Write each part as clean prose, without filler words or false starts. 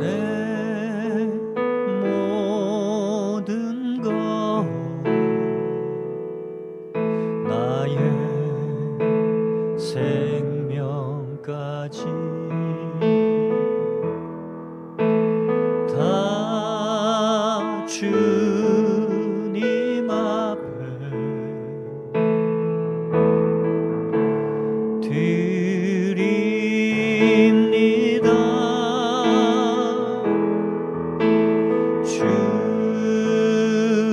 내 모든 것 나의 생명까지 다 주님 앞에 드립니다. 주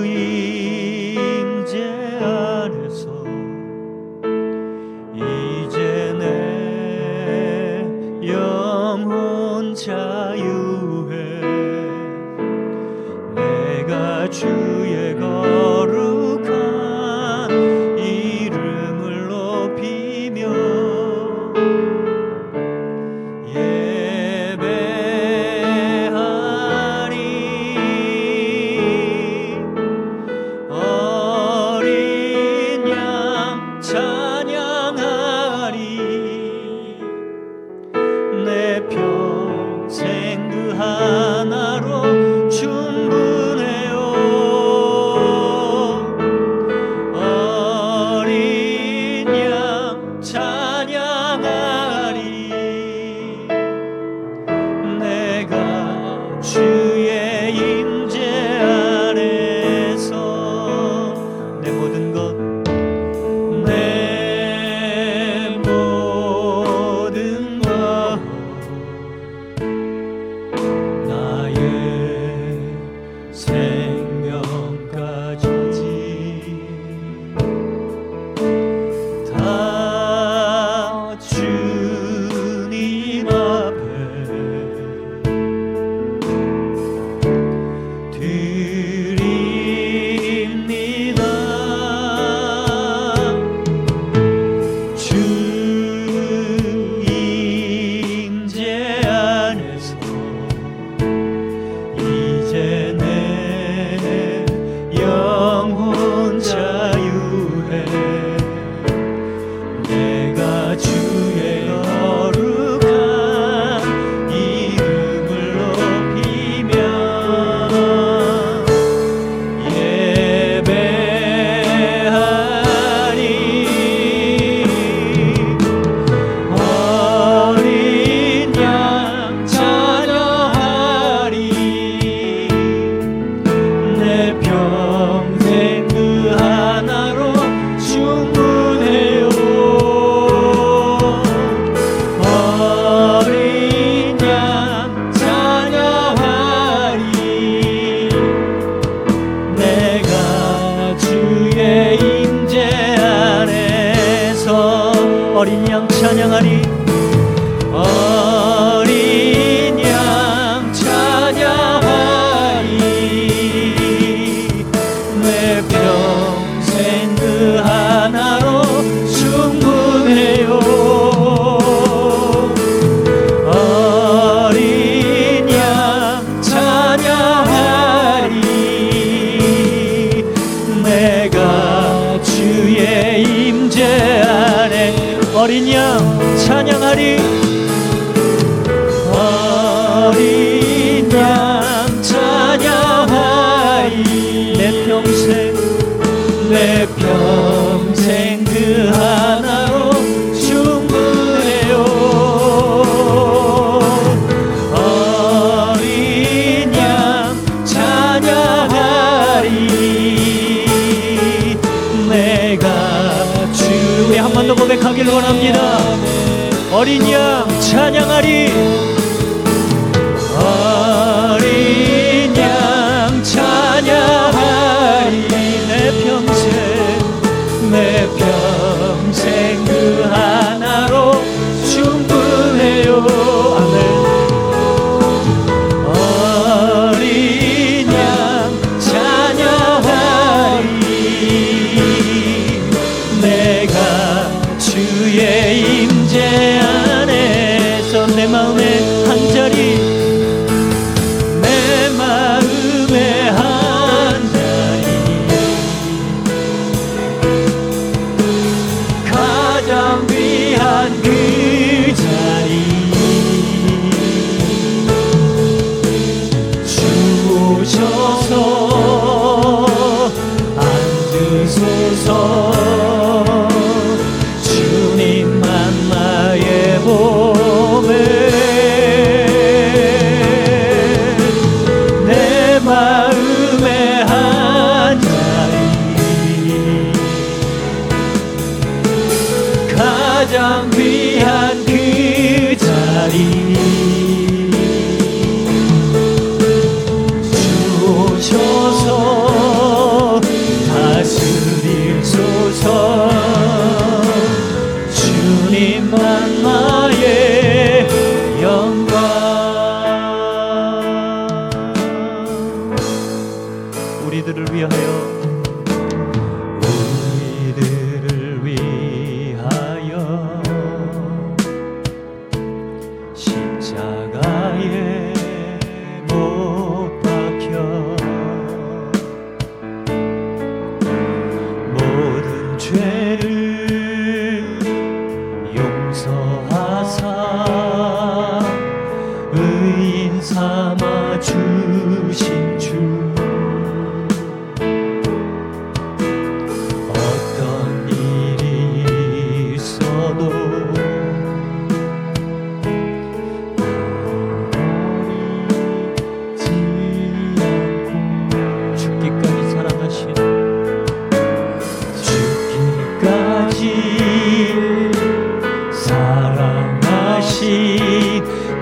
임재 안에서 이제 내 영혼 자유해. 내가 주의 거룩한 이름을 높이며 예배하리. 어린 양 찬양하리. 내 평생 그 하나로 충분해요. 어린 양 찬양하리. 내가 주의 임재 안에서 내 모든 것 내 모든 것 나의 생명까지 다 주님 앞에 드립니다. 주 임재 안에서 이제 내 영혼 자유해. 내가 주의 거룩한 이름을 높이며 예배하리. 어린 양 찬양하리. 내 평생 그 하나로 충분해요. 어린 양 찬양하리. 내가 주의 임재 안에서 어린 양 찬양하리. 어린 양 찬양하리. 내 평생 그 하나로 충분해요. 어린 양 찬양하리. 내가 주의 임재 안에 어린 양 찬양하리. 어린 양 찬양하리. 내 평생 그 하나로 충분해요. 어린 양 찬양하리. 내가 주의 한 번 더 고백하길 원합니다. 어린 양 찬양하리. 어린 양 찬양하리. 내 평생 그 하나로 충분해요. 아멘. 어린 양 찬양하리. 내가 주의 임재 안에 위하여 우리들을 위하여 십자가에 못 박혀 모든 죄를 용서하사 의인 삼아 주신 주 어떤 일이 있어도 버리지 않고 죽기까지 사랑하신 죽기까지 사랑하신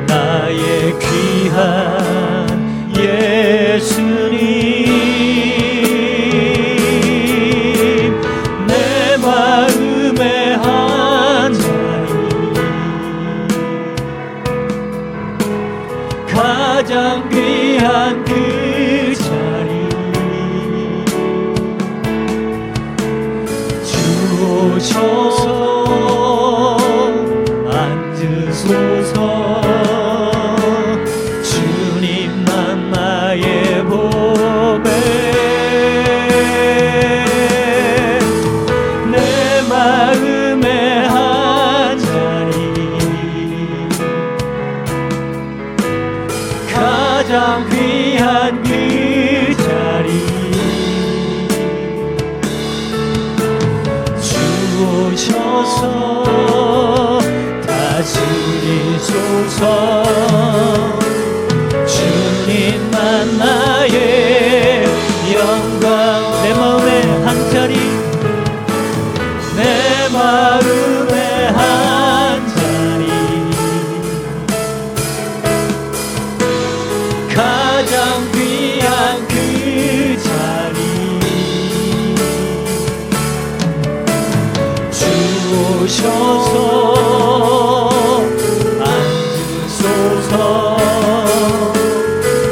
나의 귀한 예수님 내 마음의 한 자리 가장 귀한 그 자리 주오셔서 앉으소서 주님만 나의 보배 내 마음의 한 자리 가장 귀한 그 자리 주오셔서 다스리소서 주님만 나의 영광 내 마음의 한 자리 내 마음의 한 자리 가장 귀한 그 자리 주오셔서 앉으소서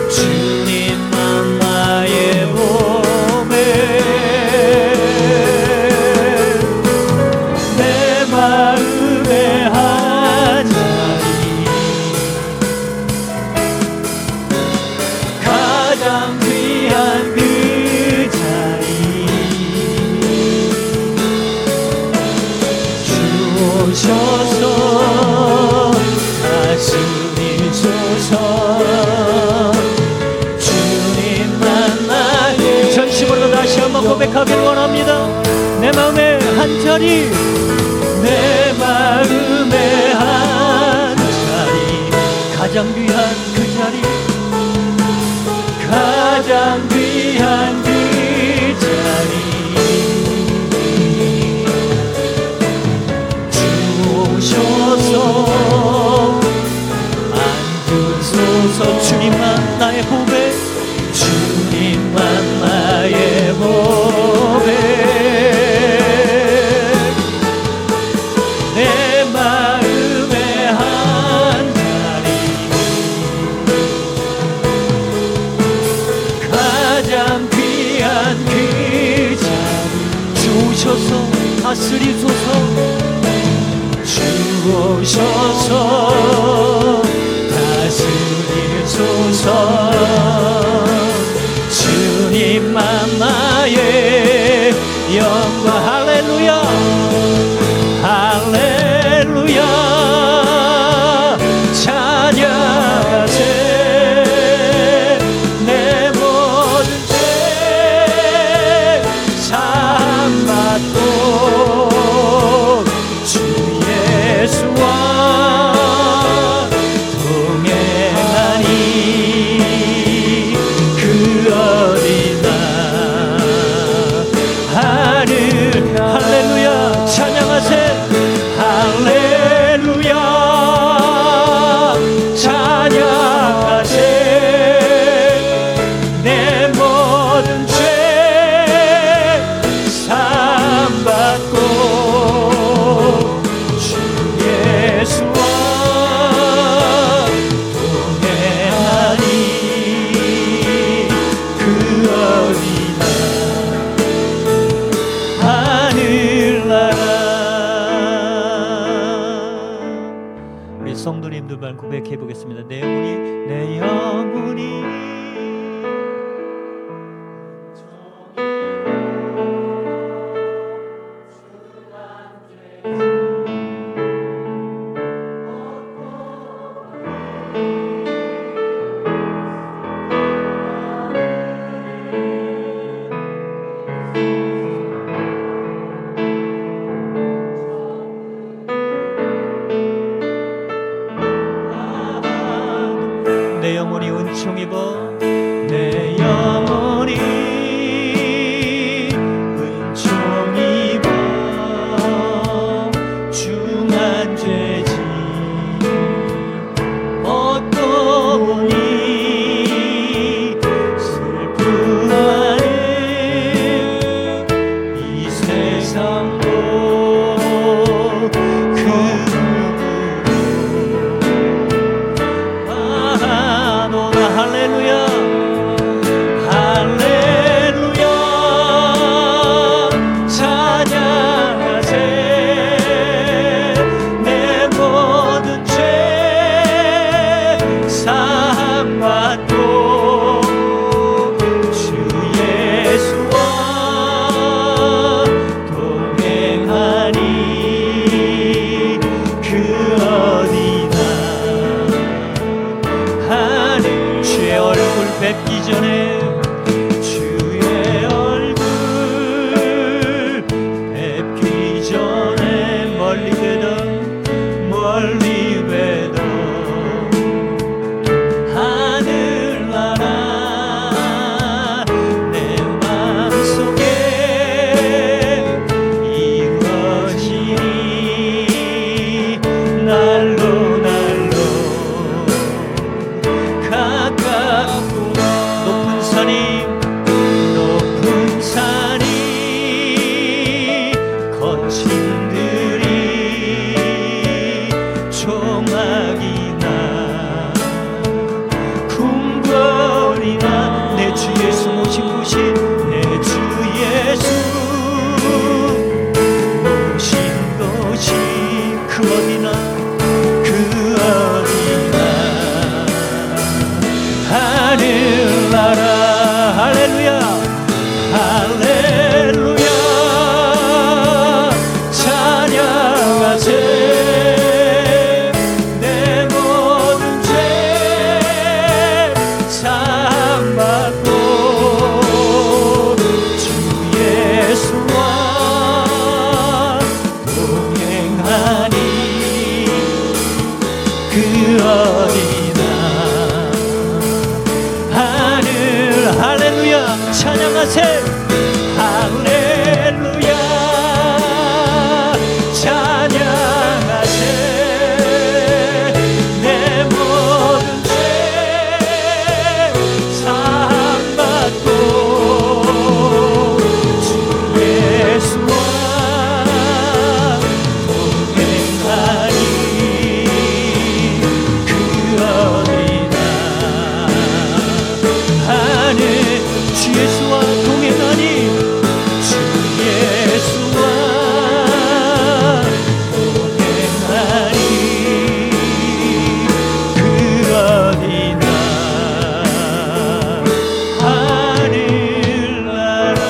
주님만 나의 보배 내 마음의 한 자리 가장 귀한 그 자리 주오셔서 다스리소서 주님만 나의 전심으로 다시 한번 고백하기를 원합니다. 내 마음의 한 자리 내 마음의 한 자리 가장 귀한 그 자리 가장 귀한 그 자리 주오셔서 앉으소서 주님만 나의 보배 주님만 나의 보배 내 마음의 한 자리 가장 귀한 그 자리 주오셔서 다스리소서 주오셔서 다스리소서 주님만 나의 영광 할렐루야 할렐루야 찬양하세 내 모든 죄 사함받고 주 예수와 동행하니 시간 고백해 보겠습니다. 내 영혼이 내 영혼이 내 영혼이 은총 입어 내 영혼이 은총 입어 중한 죄지 벗고 보니 슬픔하는 이 세상도 할렐루야 할렐루야 찬양하세 내 모든 죄 사함받고 주 예수와 동행하니 그 어디나 주의 얼굴 뵙기 전에 주의 얼굴 뵙기 전에 멀리 되던 하늘나라 내 맘속에 이루어지니 날로 높은 산이 거친 들이 조막이나 궁궐이나 내 주 예수 모신 곳이 내 주 예수 모신 곳이 그 어디나 하늘나라 할렐루야 할렐루야 찬양하세 내 모든 죄 사함받고 주 예수와 동행하니 그 어디나 할렐루야 찬양하세 할렐루야 찬양하세 내 모든 죄 사함받고 주 예수와 동행하니 그 어디나 주 예수와 동행하니 주 예수와 동행하니 그 어디나 하늘나라.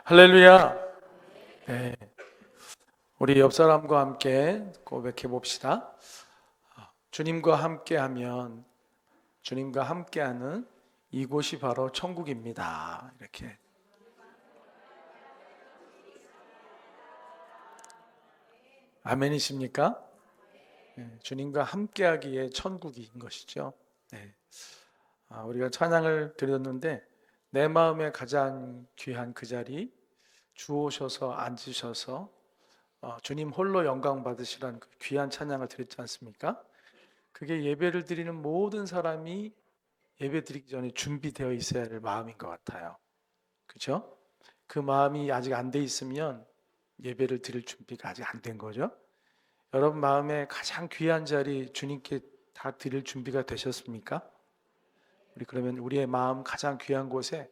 할렐루야. 네. 우리 옆 사람과 함께 고백해 봅시다. 주님과 함께하면 주님과 함께하는 이곳이 바로 천국입니다. 이렇게. 아멘이십니까? 네, 주님과 함께하기에 천국인 것이죠. 네. 우리가 찬양을 드렸는데 내 마음에 가장 귀한 그 자리 주 오셔서 앉으셔서 주님 홀로 영광 받으시라는 그 귀한 찬양을 드렸지 않습니까? 그게 예배를 드리는 모든 사람이 예배 드리기 전에 준비되어 있어야 할 마음인 것 같아요. 그렇죠? 그 마음이 아직 안 돼 있으면 예배를 드릴 준비가 아직 안 된 거죠. 여러분 마음에 가장 귀한 자리 주님께 다 드릴 준비가 되셨습니까? 그러면 우리의 마음 가장 귀한 곳에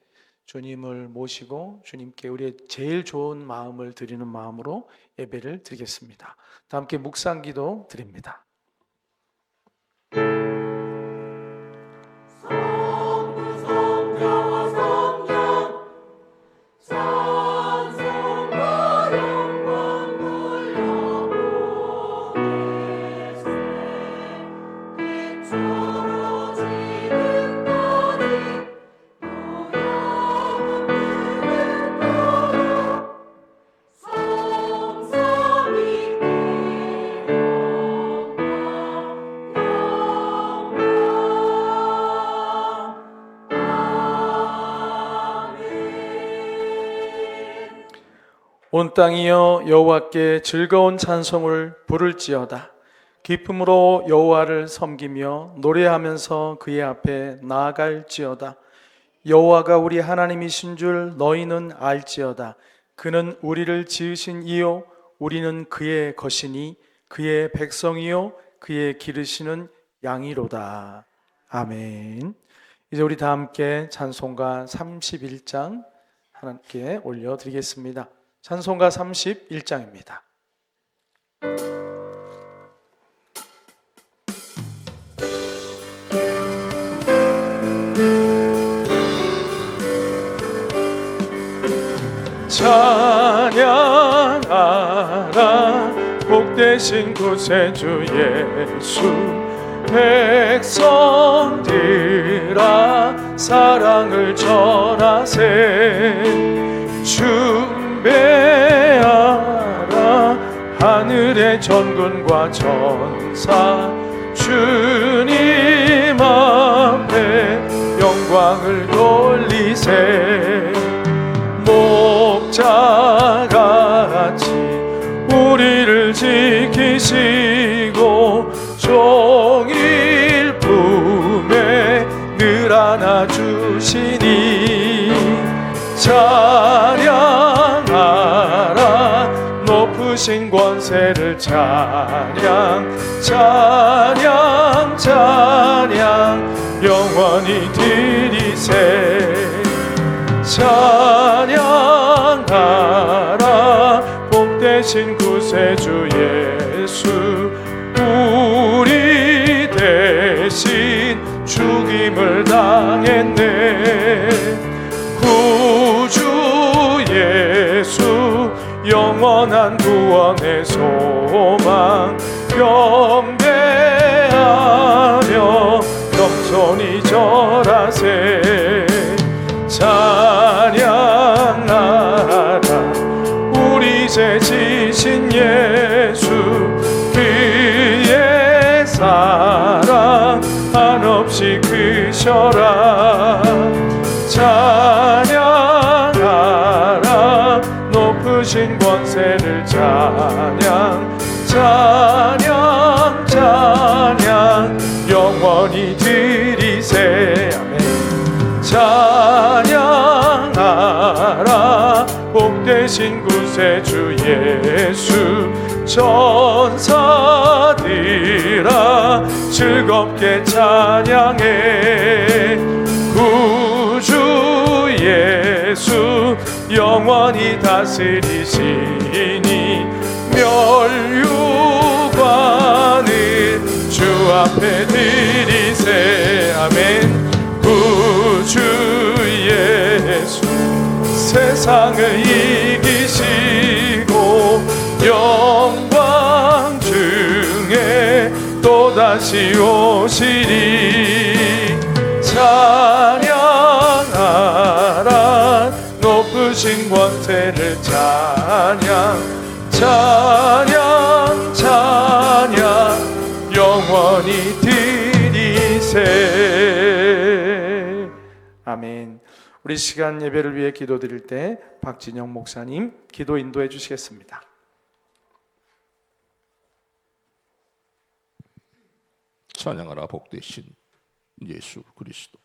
주님을 모시고 주님께 우리의 제일 좋은 마음을 드리는 마음으로 예배를 드리겠습니다. 다 함께 묵상기도 드립니다. 온 땅이여 여호와께 즐거운 찬송을 부를지어다. 기쁨으로 여호와를 섬기며 노래하면서 그의 앞에 나아갈지어다. 여호와가 우리 하나님이신 줄 너희는 알지어다. 그는 우리를 지으신 이요 우리는 그의 것이니 그의 백성이요 그의 기르시는 양이로다. 아멘. 이제 우리 다 함께 찬송가 31장 하나님께 올려드리겠습니다. 찬송가 31장입니다. 찬양하라 복되신 구세주 예수 백성들아 사랑을 전하세 배하라 하늘의 전군과 전사 주님 앞에 영광을 돌리세 목자같이 우리를 지키시고 종일 품에 늘 안아주시니 찬양하라 높으신 권세를 찬양 찬양 찬양 영원히 드리세 찬양하라 복되신 구세주 예수 우리 대신 죽임을 당했네 구주 예수 영원한 구원의 소망 경배하며 겸손히 절하세 찬양하라 우리 죄 지신 예수 그의 사랑 한없이 크셔라 찬양하라 높으신 권세를 찬양 찬양 찬양 영원히 드리세 아멘 찬양하라 복되신 구세주 예수 천사들아 즐겁게 찬양해 구주 예수 영원히 다스리시니 멸류관을 주 앞에 드리세 아멘 구주 예수 세상을 이기시고 영광 중에 또다시 오시리 찬양하라 높으신 권세를 찬양 찬양 찬양 영원히 드리세 아멘. 우리 시간 예배를 위해 기도드릴 때 박진영 목사님 기도 인도해 주시겠습니다. 찬양하라 복되신 예수 그리스도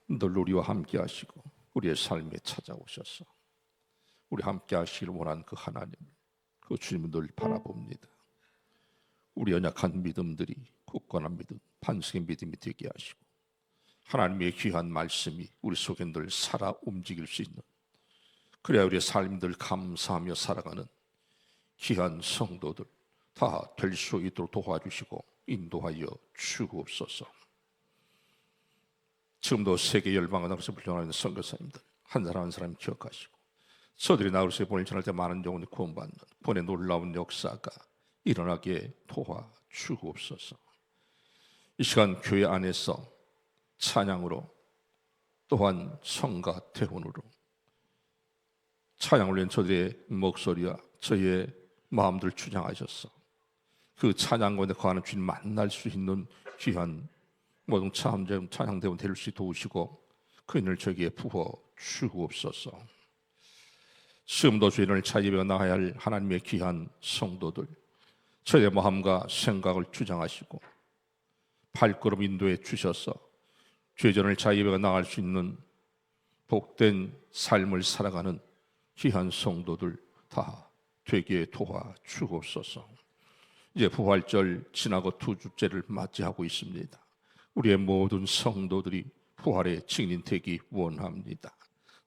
늘 우리와 함께 하시고 우리의 삶에 찾아오셔서 우리 함께 하시길 원한 그 하나님 그 주님을 늘 바라봅니다. 우리 연약한 믿음들이 굳건한 믿음 반석의 믿음이 되게 하시고 하나님의 귀한 말씀이 우리 속에 늘 살아 움직일 수 있는, 그래야 우리의 삶들 감사하며 살아가는 귀한 성도들 다 될 수 있도록 도와주시고 인도하여 주옵소서. 지금도 세계 열방과 나그로서 불려나가는 선교사님들 한 사람 한 사람 기억하시고, 저들이 나그로서에 보낼 전할 때 많은 영혼이 구원받는 본의 놀라운 역사가 일어나게 도와주옵소서. 이 시간 교회 안에서 찬양으로, 또한 성가 대원으로 찬양을 위한 저들의 목소리와 저희의 마음들을 주장하셔서 그 찬양 가운데 거하는 주님 만날 수 있는 귀한 모든 찬양대원 될 수 있도록 도우시고 그 인을 저에게 부어 주옵소서. 지금도 주인을 차입에 나가야 할 하나님의 귀한 성도들, 저의 마음과 생각을 주장하시고 발걸음 인도해 주셔서 죄전을 자유에 나갈 수 있는 복된 삶을 살아가는 귀한 성도들 다 되게 도와주옵소서. 이제 부활절 지나고 두 주째를 맞이하고 있습니다. 우리의 모든 성도들이 부활의 증인 되기 원합니다.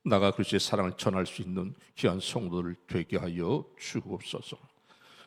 나가 그리스도의 사랑을 전할 수 있는 귀한 성도들 되게 하여 주옵소서.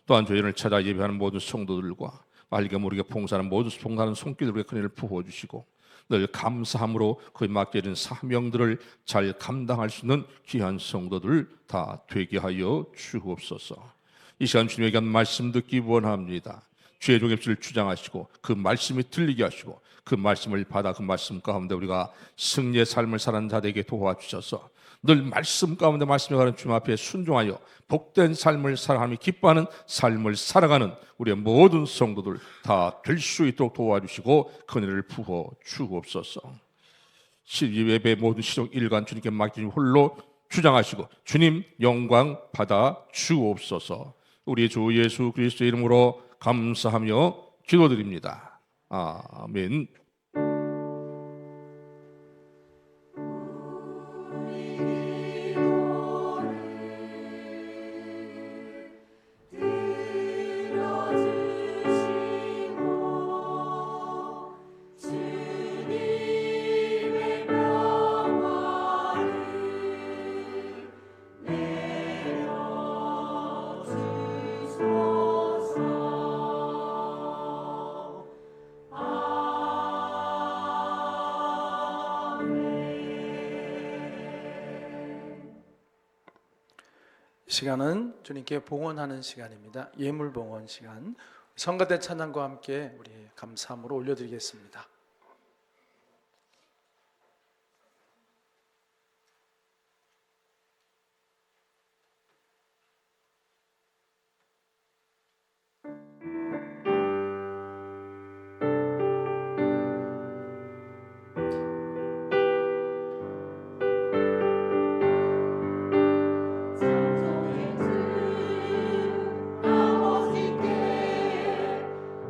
또한 죄인을 찾아 예배하는 모든 성도들과 알게 모르게 봉사하는 모든 손길들에게 큰일을 부어주시고 늘 감사함으로 그에 맡겨진 사명들을 잘 감당할 수 있는 귀한 성도들 다 되게 하여 주옵소서. 이 시간 주님에게 한 말씀 듣기 원합니다. 주의 종의 뜻을 주장하시고 그 말씀이 들리게 하시고 그 말씀을 받아 그 말씀 가운데 우리가 승리의 삶을 사는 자들에게 도와주셔서 늘 말씀 가운데 말씀에 가는 주님 앞에 순종하여 복된 삶을 살아가며 기뻐하는 삶을 살아가는 우리의 모든 성도들 다 될 수 있도록 도와주시고 그늘을 부어 주옵소서. 예배 모든 시종 일관 주님께 맡기신 홀로 주장하시고 주님 영광 받아 주옵소서. 우리 주 예수 그리스도의 이름으로 감사하며 기도드립니다. 아멘. 시간은 주님께 봉헌하는 시간입니다. 예물 봉헌 시간. 성가대 찬양과 함께 우리 감사함으로 올려드리겠습니다.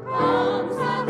감사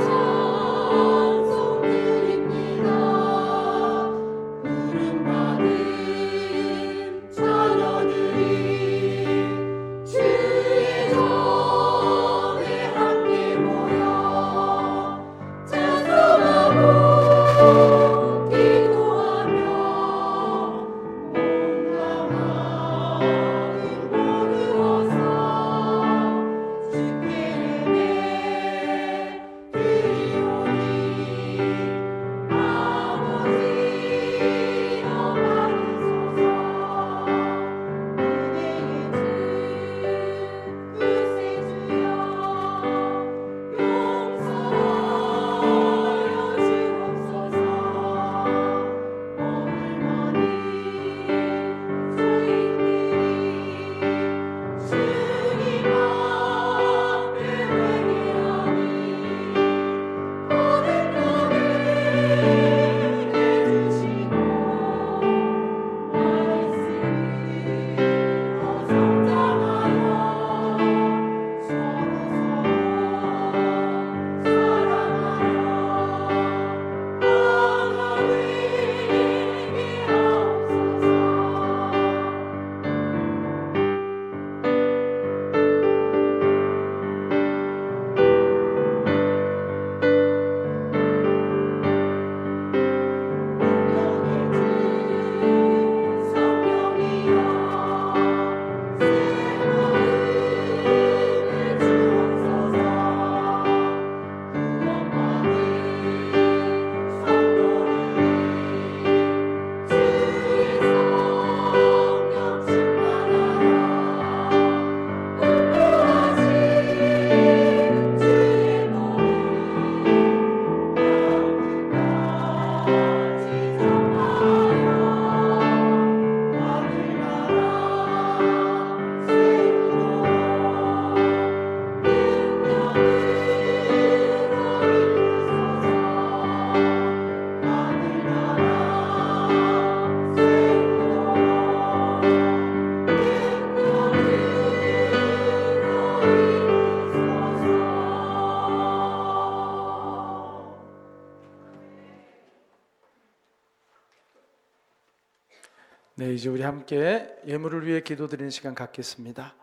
네, 이제 우리 함께 예물을 위해 기도드리는 시간 갖겠습니다.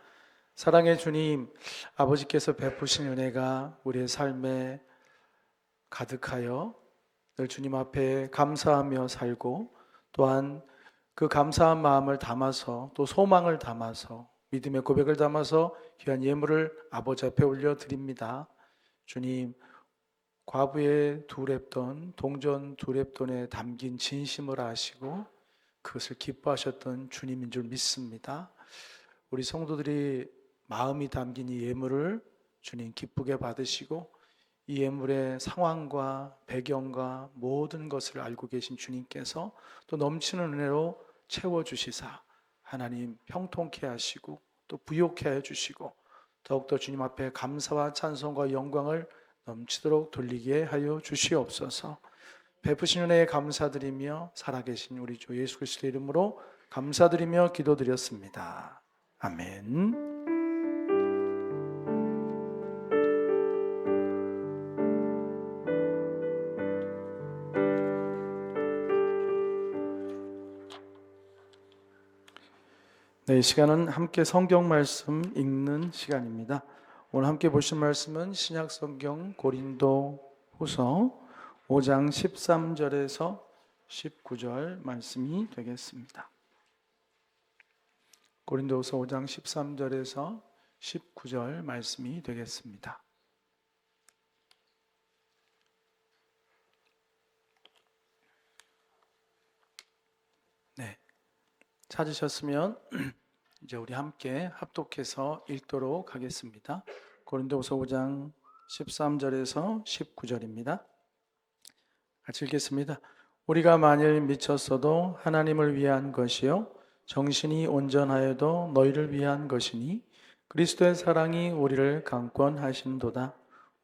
사랑의 주님, 아버지께서 베푸신 은혜가 우리의 삶에 가득하여 늘 주님 앞에 감사하며 살고, 또한 그 감사한 마음을 담아서, 또 소망을 담아서, 믿음의 고백을 담아서 귀한 예물을 아버지 앞에 올려드립니다. 주님, 과부의 두 렙돈, 동전 두 렙돈에 담긴 진심을 아시고 그것을 기뻐하셨던 주님인 줄 믿습니다. 우리 성도들이 마음이 담긴 이 예물을 주님 기쁘게 받으시고, 이 예물의 상황과 배경과 모든 것을 알고 계신 주님께서 또 넘치는 은혜로 채워주시사 하나님 형통케 하시고 또 부욕케 하여 주시고, 더욱더 주님 앞에 감사와 찬송과 영광을 넘치도록 돌리게 하여 주시옵소서. 베푸신 은혜에 감사드리며 살아계신 우리 주 예수 그리스도의 이름으로 감사드리며 기도드렸습니다. 아멘. 네, 이 시간은 함께 성경 말씀 읽는 시간입니다. 오늘 함께 보실 말씀은 신약 성경 고린도 후서 5장 13절에서 19절 말씀이 되겠습니다. 고린도후서 5장 13절에서 19절 말씀이 되겠습니다. 네, 찾으셨으면 이제 우리 함께 합독해서 읽도록 하겠습니다. 고린도후서 5장 13절에서 19절입니다. 같이 읽겠습니다. 우리가 만일 미쳤어도 하나님을 위한 것이요 정신이 온전하여도 너희를 위한 것이니 그리스도의 사랑이 우리를 강권하신도다.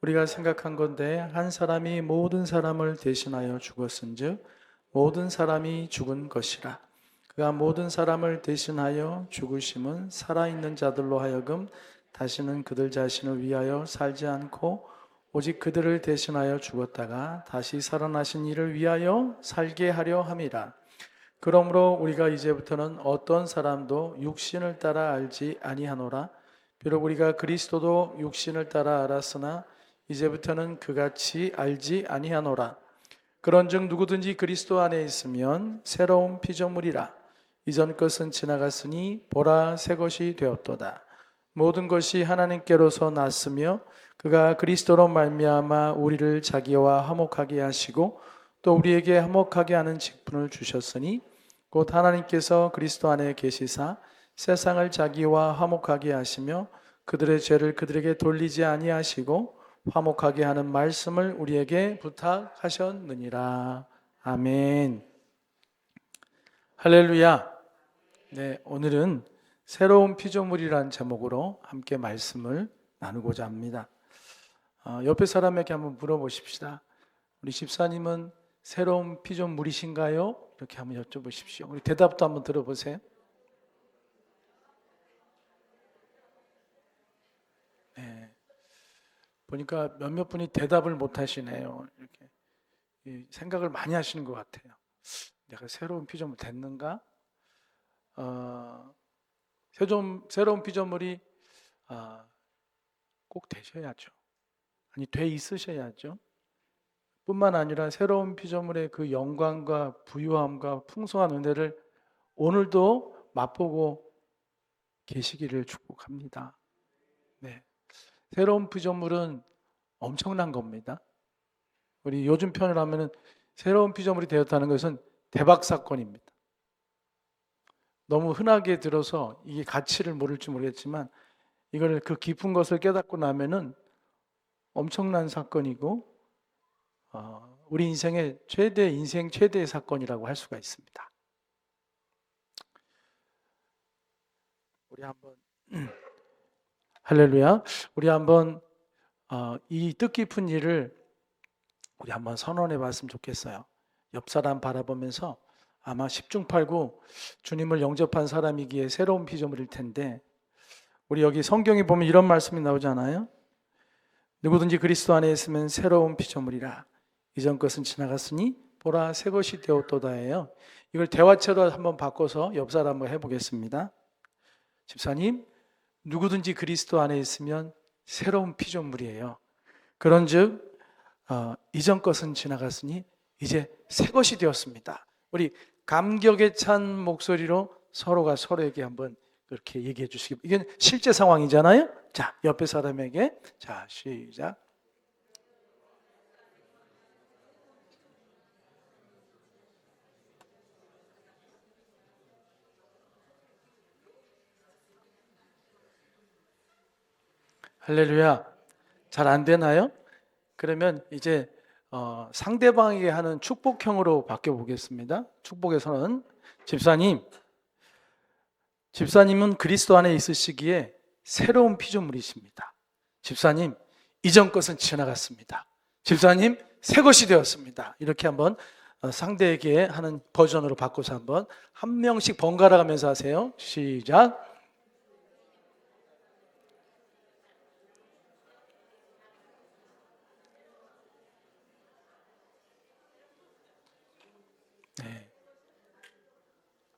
우리가 생각한 건데 한 사람이 모든 사람을 대신하여 죽었은즉 모든 사람이 죽은 것이라. 그가 모든 사람을 대신하여 죽으심은 살아있는 자들로 하여금 다시는 그들 자신을 위하여 살지 않고 오직 그들을 대신하여 죽었다가 다시 살아나신 이를 위하여 살게 하려 함이라. 그러므로 우리가 이제부터는 어떤 사람도 육신을 따라 알지 아니하노라. 비록 우리가 그리스도도 육신을 따라 알았으나 이제부터는 그같이 알지 아니하노라. 그런즉 누구든지 그리스도 안에 있으면 새로운 피조물이라. 이전 것은 지나갔으니 보라 새 것이 되었도다. 모든 것이 하나님께로서 났으며 그가 그리스도로 말미암아 우리를 자기와 화목하게 하시고 또 우리에게 화목하게 하는 직분을 주셨으니 곧 하나님께서 그리스도 안에 계시사 세상을 자기와 화목하게 하시며 그들의 죄를 그들에게 돌리지 아니하시고 화목하게 하는 말씀을 우리에게 부탁하셨느니라. 아멘. 할렐루야. 네, 오늘은 새로운 피조물이라는 제목으로 함께 말씀을 나누고자 합니다. 옆에 사람에게 한번 물어보십시다. 우리 집사님은 새로운 피조물이신가요? 이렇게 한번 여쭤보십시오. 우리 대답도 한번 들어보세요. 네, 보니까 몇몇 분이 대답을 못 하시네요. 이렇게 생각을 많이 하시는 것 같아요. 내가 새로운 피조물 됐는가? 새로운 피조물이 꼭 되셔야죠. 아니, 돼 있으셔야죠. 뿐만 아니라 새로운 피조물의 그 영광과 부유함과 풍성한 은혜를 오늘도 맛보고 계시기를 축복합니다. 네, 새로운 피조물은 엄청난 겁니다. 우리 요즘 표현을 하면은 새로운 피조물이 되었다는 것은 대박 사건입니다. 너무 흔하게 들어서 이게 가치를 모를지 모르겠지만 이걸 그 깊은 것을 깨닫고 나면은 엄청난 사건이고 우리 인생 최대의 사건이라고 할 수가 있습니다. 우리 한번 할렐루야. 우리 한번 이 뜻깊은 일을 우리 한번 선언해 봤으면 좋겠어요. 옆 사람 바라보면서 아마 10중 8구 주님을 영접한 사람이기에 새로운 피조물일 텐데, 우리 여기 성경에 보면 이런 말씀이 나오잖아요. 누구든지 그리스도 안에 있으면 새로운 피조물이라. 이전 것은 지나갔으니 보라 새 것이 되었도다예요. 이걸 대화체로 한번 바꿔서 옆 사람 한번 해보겠습니다. 집사님, 누구든지 그리스도 안에 있으면 새로운 피조물이에요. 그런즉 이전 것은 지나갔으니 이제 새 것이 되었습니다. 우리 감격에 찬 목소리로 서로가 서로에게 한번 그렇게 얘기해 주시기. 이건 실제 상황이잖아요. 자, 옆에 사람에게. 자, 시작. 할렐루야. 잘 안 되나요? 그러면 이제 상대방에게 하는 축복형으로 바뀌어 보겠습니다. 축복에서는 집사님은 그리스도 안에 있으시기에 새로운 피조물이십니다. 집사님, 이전 것은 지나갔습니다. 집사님, 새 것이 되었습니다. 이렇게 한번 상대에게 하는 버전으로 바꿔서 한번 한 명씩 번갈아 가면서 하세요. 시작. 네.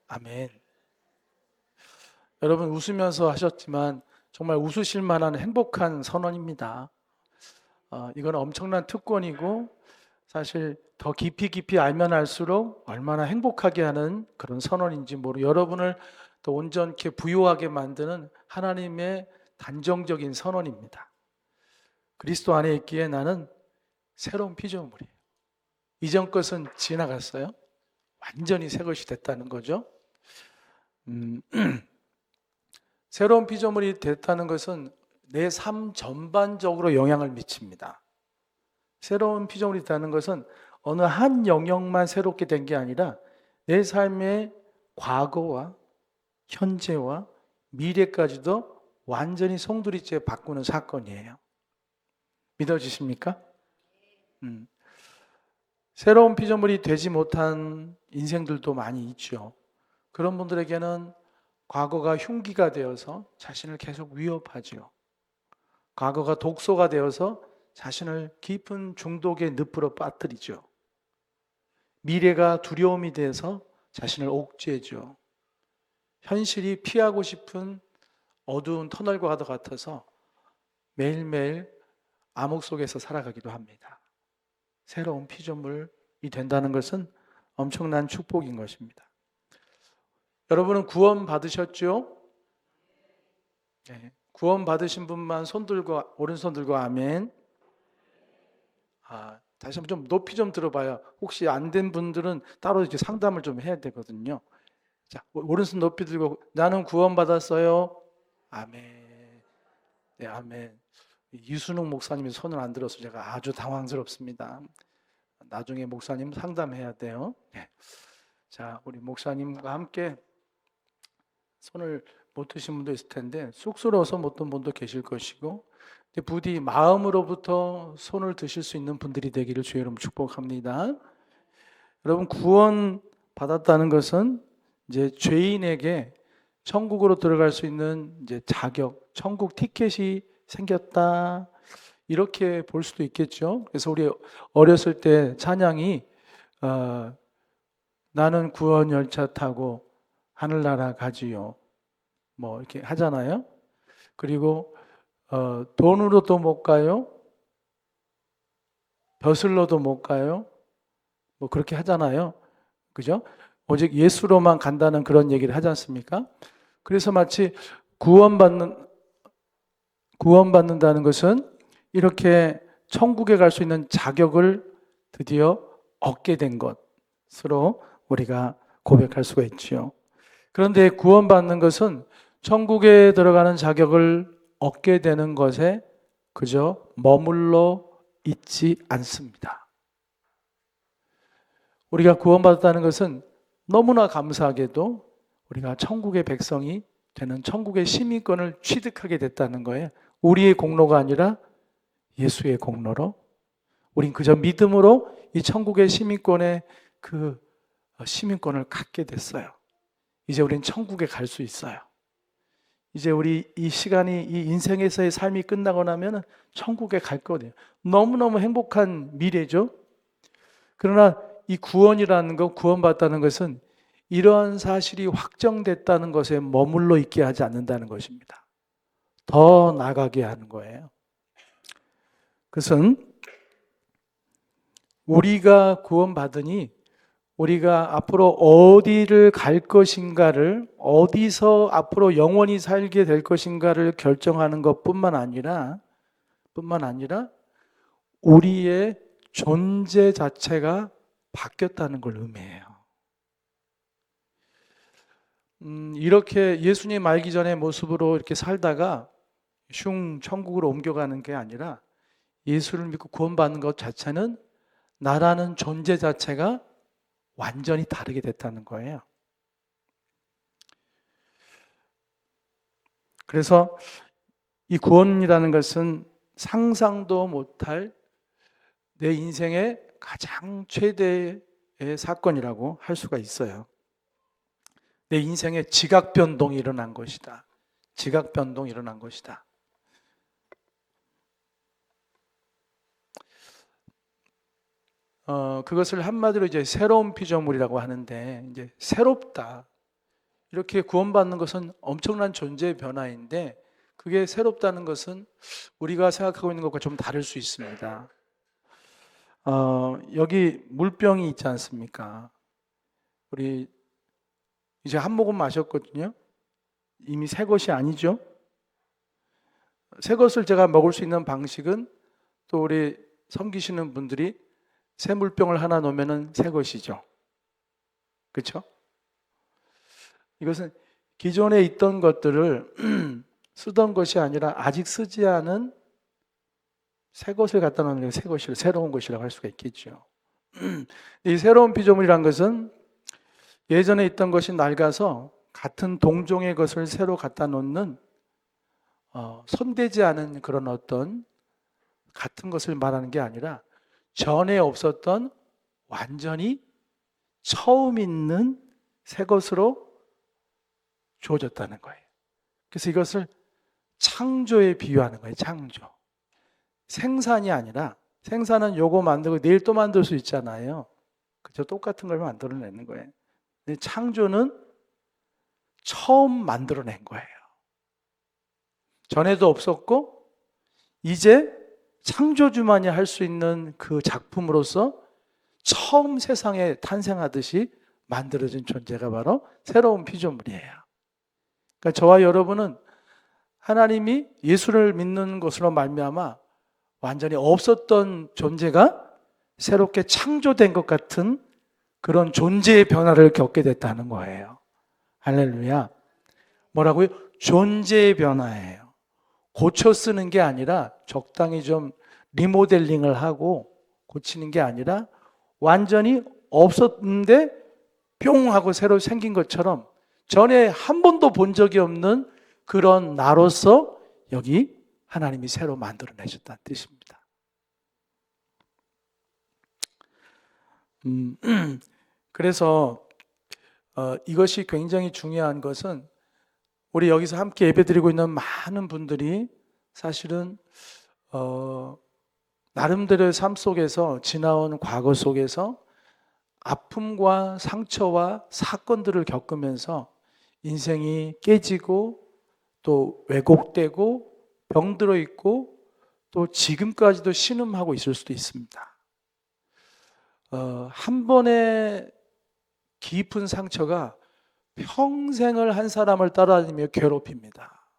아멘. 여러분 웃으면서 하셨지만 정말 웃으실 만한 행복한 선언입니다. 이건 엄청난 특권이고 사실 더 깊이 알면 알수록 얼마나 행복하게 하는 그런 선언인지 여러분을 더 온전케 부유하게 만드는 하나님의 단정적인 선언입니다. 그리스도 안에 있기에 나는 새로운 피조물이에요. 이전 것은 지나갔어요. 완전히 새 것이 됐다는 거죠. 새로운 피조물이 됐다는 것은 내 삶 전반적으로 영향을 미칩니다. 새로운 피조물이 됐다는 것은 어느 한 영역만 새롭게 된 게 아니라 내 삶의 과거와 현재와 미래까지도 완전히 송두리째 바꾸는 사건이에요. 믿어지십니까? 새로운 피조물이 되지 못한 인생들도 많이 있죠. 그런 분들에게는 과거가 흉기가 되어서 자신을 계속 위협하죠. 과거가 독소가 되어서 자신을 깊은 중독의 늪으로 빠뜨리죠. 미래가 두려움이 돼서 자신을 옥죄죠. 현실이 피하고 싶은 어두운 터널과 같아서 매일매일 암흑 속에서 살아가기도 합니다. 새로운 피조물이 된다는 것은 엄청난 축복인 것입니다. 여러분은 구원 받으셨죠? 네. 구원 받으신 분만 오른손 들고 아멘. 다시 한번 좀 높이 좀 들어봐요. 혹시 안 된 분들은 따로 이제 상담을 좀 해야 되거든요. 자, 오른손 높이 들고 나는 구원 받았어요. 아멘. 네, 아멘. 이순웅 목사님이 손을 안 들어서 제가 아주 당황스럽습니다. 나중에 목사님 상담해야 돼요. 네. 자, 우리 목사님과 함께 손을 못 드신 분도 있을 텐데 쑥스러워서 못 든 분도 계실 것이고 부디 마음으로부터 손을 드실 수 있는 분들이 되기를 주의 이름으로 축복합니다. 여러분 구원 받았다는 것은 이제 죄인에게 천국으로 들어갈 수 있는 이제 자격, 천국 티켓이 생겼다 이렇게 볼 수도 있겠죠. 그래서 우리 어렸을 때 찬양이 나는 구원 열차 타고 하늘나라 가지요. 이렇게 하잖아요. 그리고 돈으로도 못 가요. 벼슬로도 못 가요. 그렇게 하잖아요. 그죠? 오직 예수로만 간다는 그런 얘기를 하지 않습니까? 그래서 마치 구원받는다는 것은 이렇게 천국에 갈 수 있는 자격을 드디어 얻게 된 것으로 우리가 고백할 수가 있지요. 그런데 구원받는 것은 천국에 들어가는 자격을 얻게 되는 것에 그저 머물러 있지 않습니다. 우리가 구원받았다는 것은 너무나 감사하게도 우리가 천국의 백성이 되는 천국의 시민권을 취득하게 됐다는 거예요. 우리의 공로가 아니라 예수의 공로로 우린 그저 믿음으로 이 천국의 시민권의 그 시민권을 갖게 됐어요. 이제 우린 천국에 갈 수 있어요. 이제 우리 이 시간이 이 인생에서의 삶이 끝나고 나면 천국에 갈 거거든요. 너무너무 행복한 미래죠. 그러나 이 구원이라는 것, 구원받다는 것은 이러한 사실이 확정됐다는 것에 머물러 있게 하지 않는다는 것입니다. 더 나가게 하는 거예요. 그것은 우리가 구원받으니 우리가 앞으로 어디를 갈 것인가를, 어디서 앞으로 영원히 살게 될 것인가를 결정하는 것뿐만 아니라 우리의 존재 자체가 바뀌었다는 걸 의미해요. 이렇게 예수님 알기 전의 모습으로 이렇게 살다가 슝 천국으로 옮겨가는 게 아니라 예수를 믿고 구원받는 것 자체는 나라는 존재 자체가 완전히 다르게 됐다는 거예요. 그래서 이 구원이라는 것은 상상도 못할 내 인생의 가장 최대의 사건이라고 할 수가 있어요. 내 인생에 지각 변동이 일어난 것이다. 지각 변동이 일어난 것이다. 그것을 한마디로 이제 새로운 피조물이라고 하는데, 이제 새롭다. 이렇게 구원받는 것은 엄청난 존재의 변화인데, 그게 새롭다는 것은 우리가 생각하고 있는 것과 좀 다를 수 있습니다. 여기 물병이 있지 않습니까? 우리 이제 한 모금 마셨거든요. 이미 새 것이 아니죠. 새 것을 제가 먹을 수 있는 방식은 또 우리 섬기시는 분들이 새 물병을 하나 놓으면 새 것이죠. 그렇죠? 이것은 기존에 있던 것들을 쓰던 것이 아니라 아직 쓰지 않은 새 것을 갖다 놓는 게 새 것이라, 새로운 것이라고 할 수가 있겠죠. 이 새로운 피조물이란 것은 예전에 있던 것이 낡아서 같은 동종의 것을 새로 갖다 놓는 손대지 않은 그런 어떤 같은 것을 말하는 게 아니라 전에 없었던 완전히 처음 있는 새 것으로 주어졌다는 거예요. 그래서 이것을 창조에 비유하는 거예요. 창조. 생산이 아니라, 생산은 요거 만들고 내일 또 만들 수 있잖아요. 그죠? 똑같은 걸 만들어내는 거예요. 근데 창조는 처음 만들어낸 거예요. 전에도 없었고 이제 창조주만이 할 수 있는 그 작품으로서 처음 세상에 탄생하듯이 만들어진 존재가 바로 새로운 피조물이에요. 그러니까 저와 여러분은 하나님이 예수를 믿는 것으로 말미암아 완전히 없었던 존재가 새롭게 창조된 것 같은 그런 존재의 변화를 겪게 됐다는 거예요. 할렐루야. 뭐라고요? 존재의 변화예요. 고쳐 쓰는 게 아니라 적당히 좀 리모델링을 하고 고치는 게 아니라 완전히 없었는데 뿅 하고 새로 생긴 것처럼 전에 한 번도 본 적이 없는 그런 나로서 여기 하나님이 새로 만들어내셨다는 뜻입니다. 그래서 이것이 굉장히 중요한 것은 우리 여기서 함께 예배드리고 있는 많은 분들이 사실은 나름대로의 삶 속에서 지나온 과거 속에서 아픔과 상처와 사건들을 겪으면서 인생이 깨지고 또 왜곡되고 병들어 있고 또 지금까지도 신음하고 있을 수도 있습니다. 한 번의 깊은 상처가 평생을 한 사람을 따라다니며 괴롭힙니다.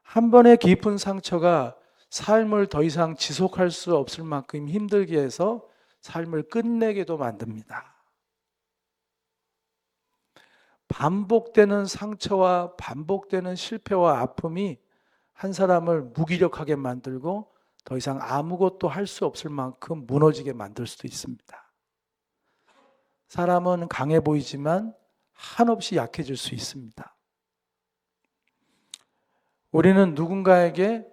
한 번의 깊은 상처가 삶을 더 이상 지속할 수 없을 만큼 힘들게 해서 삶을 끝내게도 만듭니다. 반복되는 상처와 반복되는 실패와 아픔이 한 사람을 무기력하게 만들고 더 이상 아무것도 할 수 없을 만큼 무너지게 만들 수도 있습니다. 사람은 강해 보이지만 한없이 약해질 수 있습니다. 우리는 누군가에게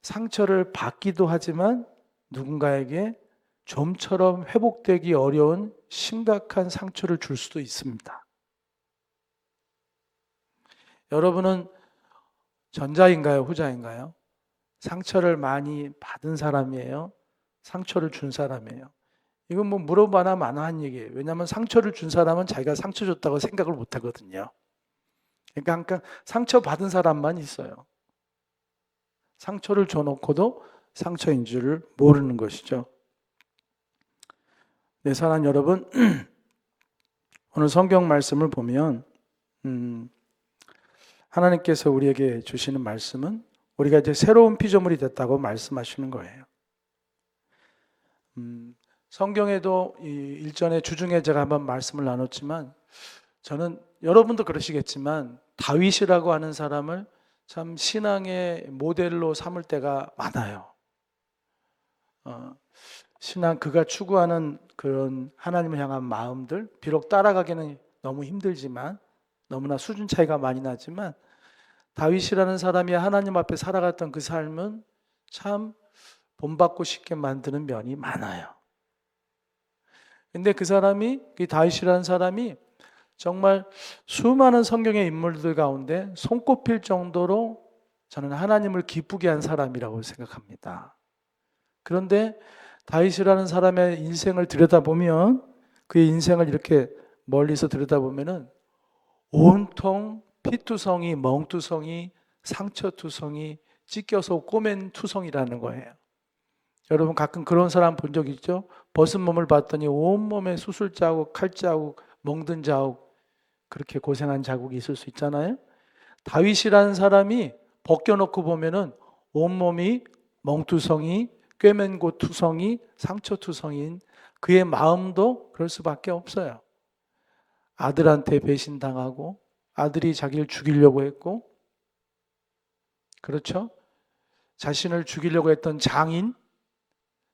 상처를 받기도 하지만 누군가에게 좀처럼 회복되기 어려운 심각한 상처를 줄 수도 있습니다. 여러분은 전자인가요? 후자인가요? 상처를 많이 받은 사람이에요? 상처를 준 사람이에요? 이건 뭐 물어봐나 마나한 얘기예요. 왜냐하면 상처를 준 사람은 자기가 상처 줬다고 생각을 못 하거든요. 그러니까 항상 상처 받은 사람만 있어요. 상처를 줘놓고도 상처인 줄을 모르는 것이죠. 네, 사랑하는 여러분, 오늘 성경 말씀을 보면 하나님께서 우리에게 주시는 말씀은 우리가 이제 새로운 피조물이 됐다고 말씀하시는 거예요. 성경에도 일전에 주중에 제가 한번 말씀을 나눴지만 저는 여러분도 그러시겠지만 다윗이라고 하는 사람을 참 신앙의 모델로 삼을 때가 많아요. 신앙 그가 추구하는 그런 하나님을 향한 마음들 비록 따라가기는 너무 힘들지만 너무나 수준 차이가 많이 나지만 다윗이라는 사람이 하나님 앞에 살아갔던 그 삶은 참 본받고 싶게 만드는 면이 많아요. 근데 그 사람이, 그 다윗이라는 사람이 정말 수많은 성경의 인물들 가운데 손꼽힐 정도로 저는 하나님을 기쁘게 한 사람이라고 생각합니다. 그런데 다윗이라는 사람의 인생을 들여다보면 그의 인생을 이렇게 멀리서 들여다보면은 온통 피투성이, 멍투성이, 상처투성이, 찢겨서 꼬맨 투성이라는 거예요. 여러분 가끔 그런 사람 본 적 있죠? 벗은 몸을 봤더니 온몸에 수술 자국, 칼 자국, 멍든 자국, 그렇게 고생한 자국이 있을 수 있잖아요. 다윗이라는 사람이 벗겨놓고 보면은 온몸이 멍투성이, 꿰맨고 투성이, 상처투성인 그의 마음도 그럴 수밖에 없어요. 아들한테 배신당하고 아들이 자기를 죽이려고 했고, 그렇죠? 자신을 죽이려고 했던 장인,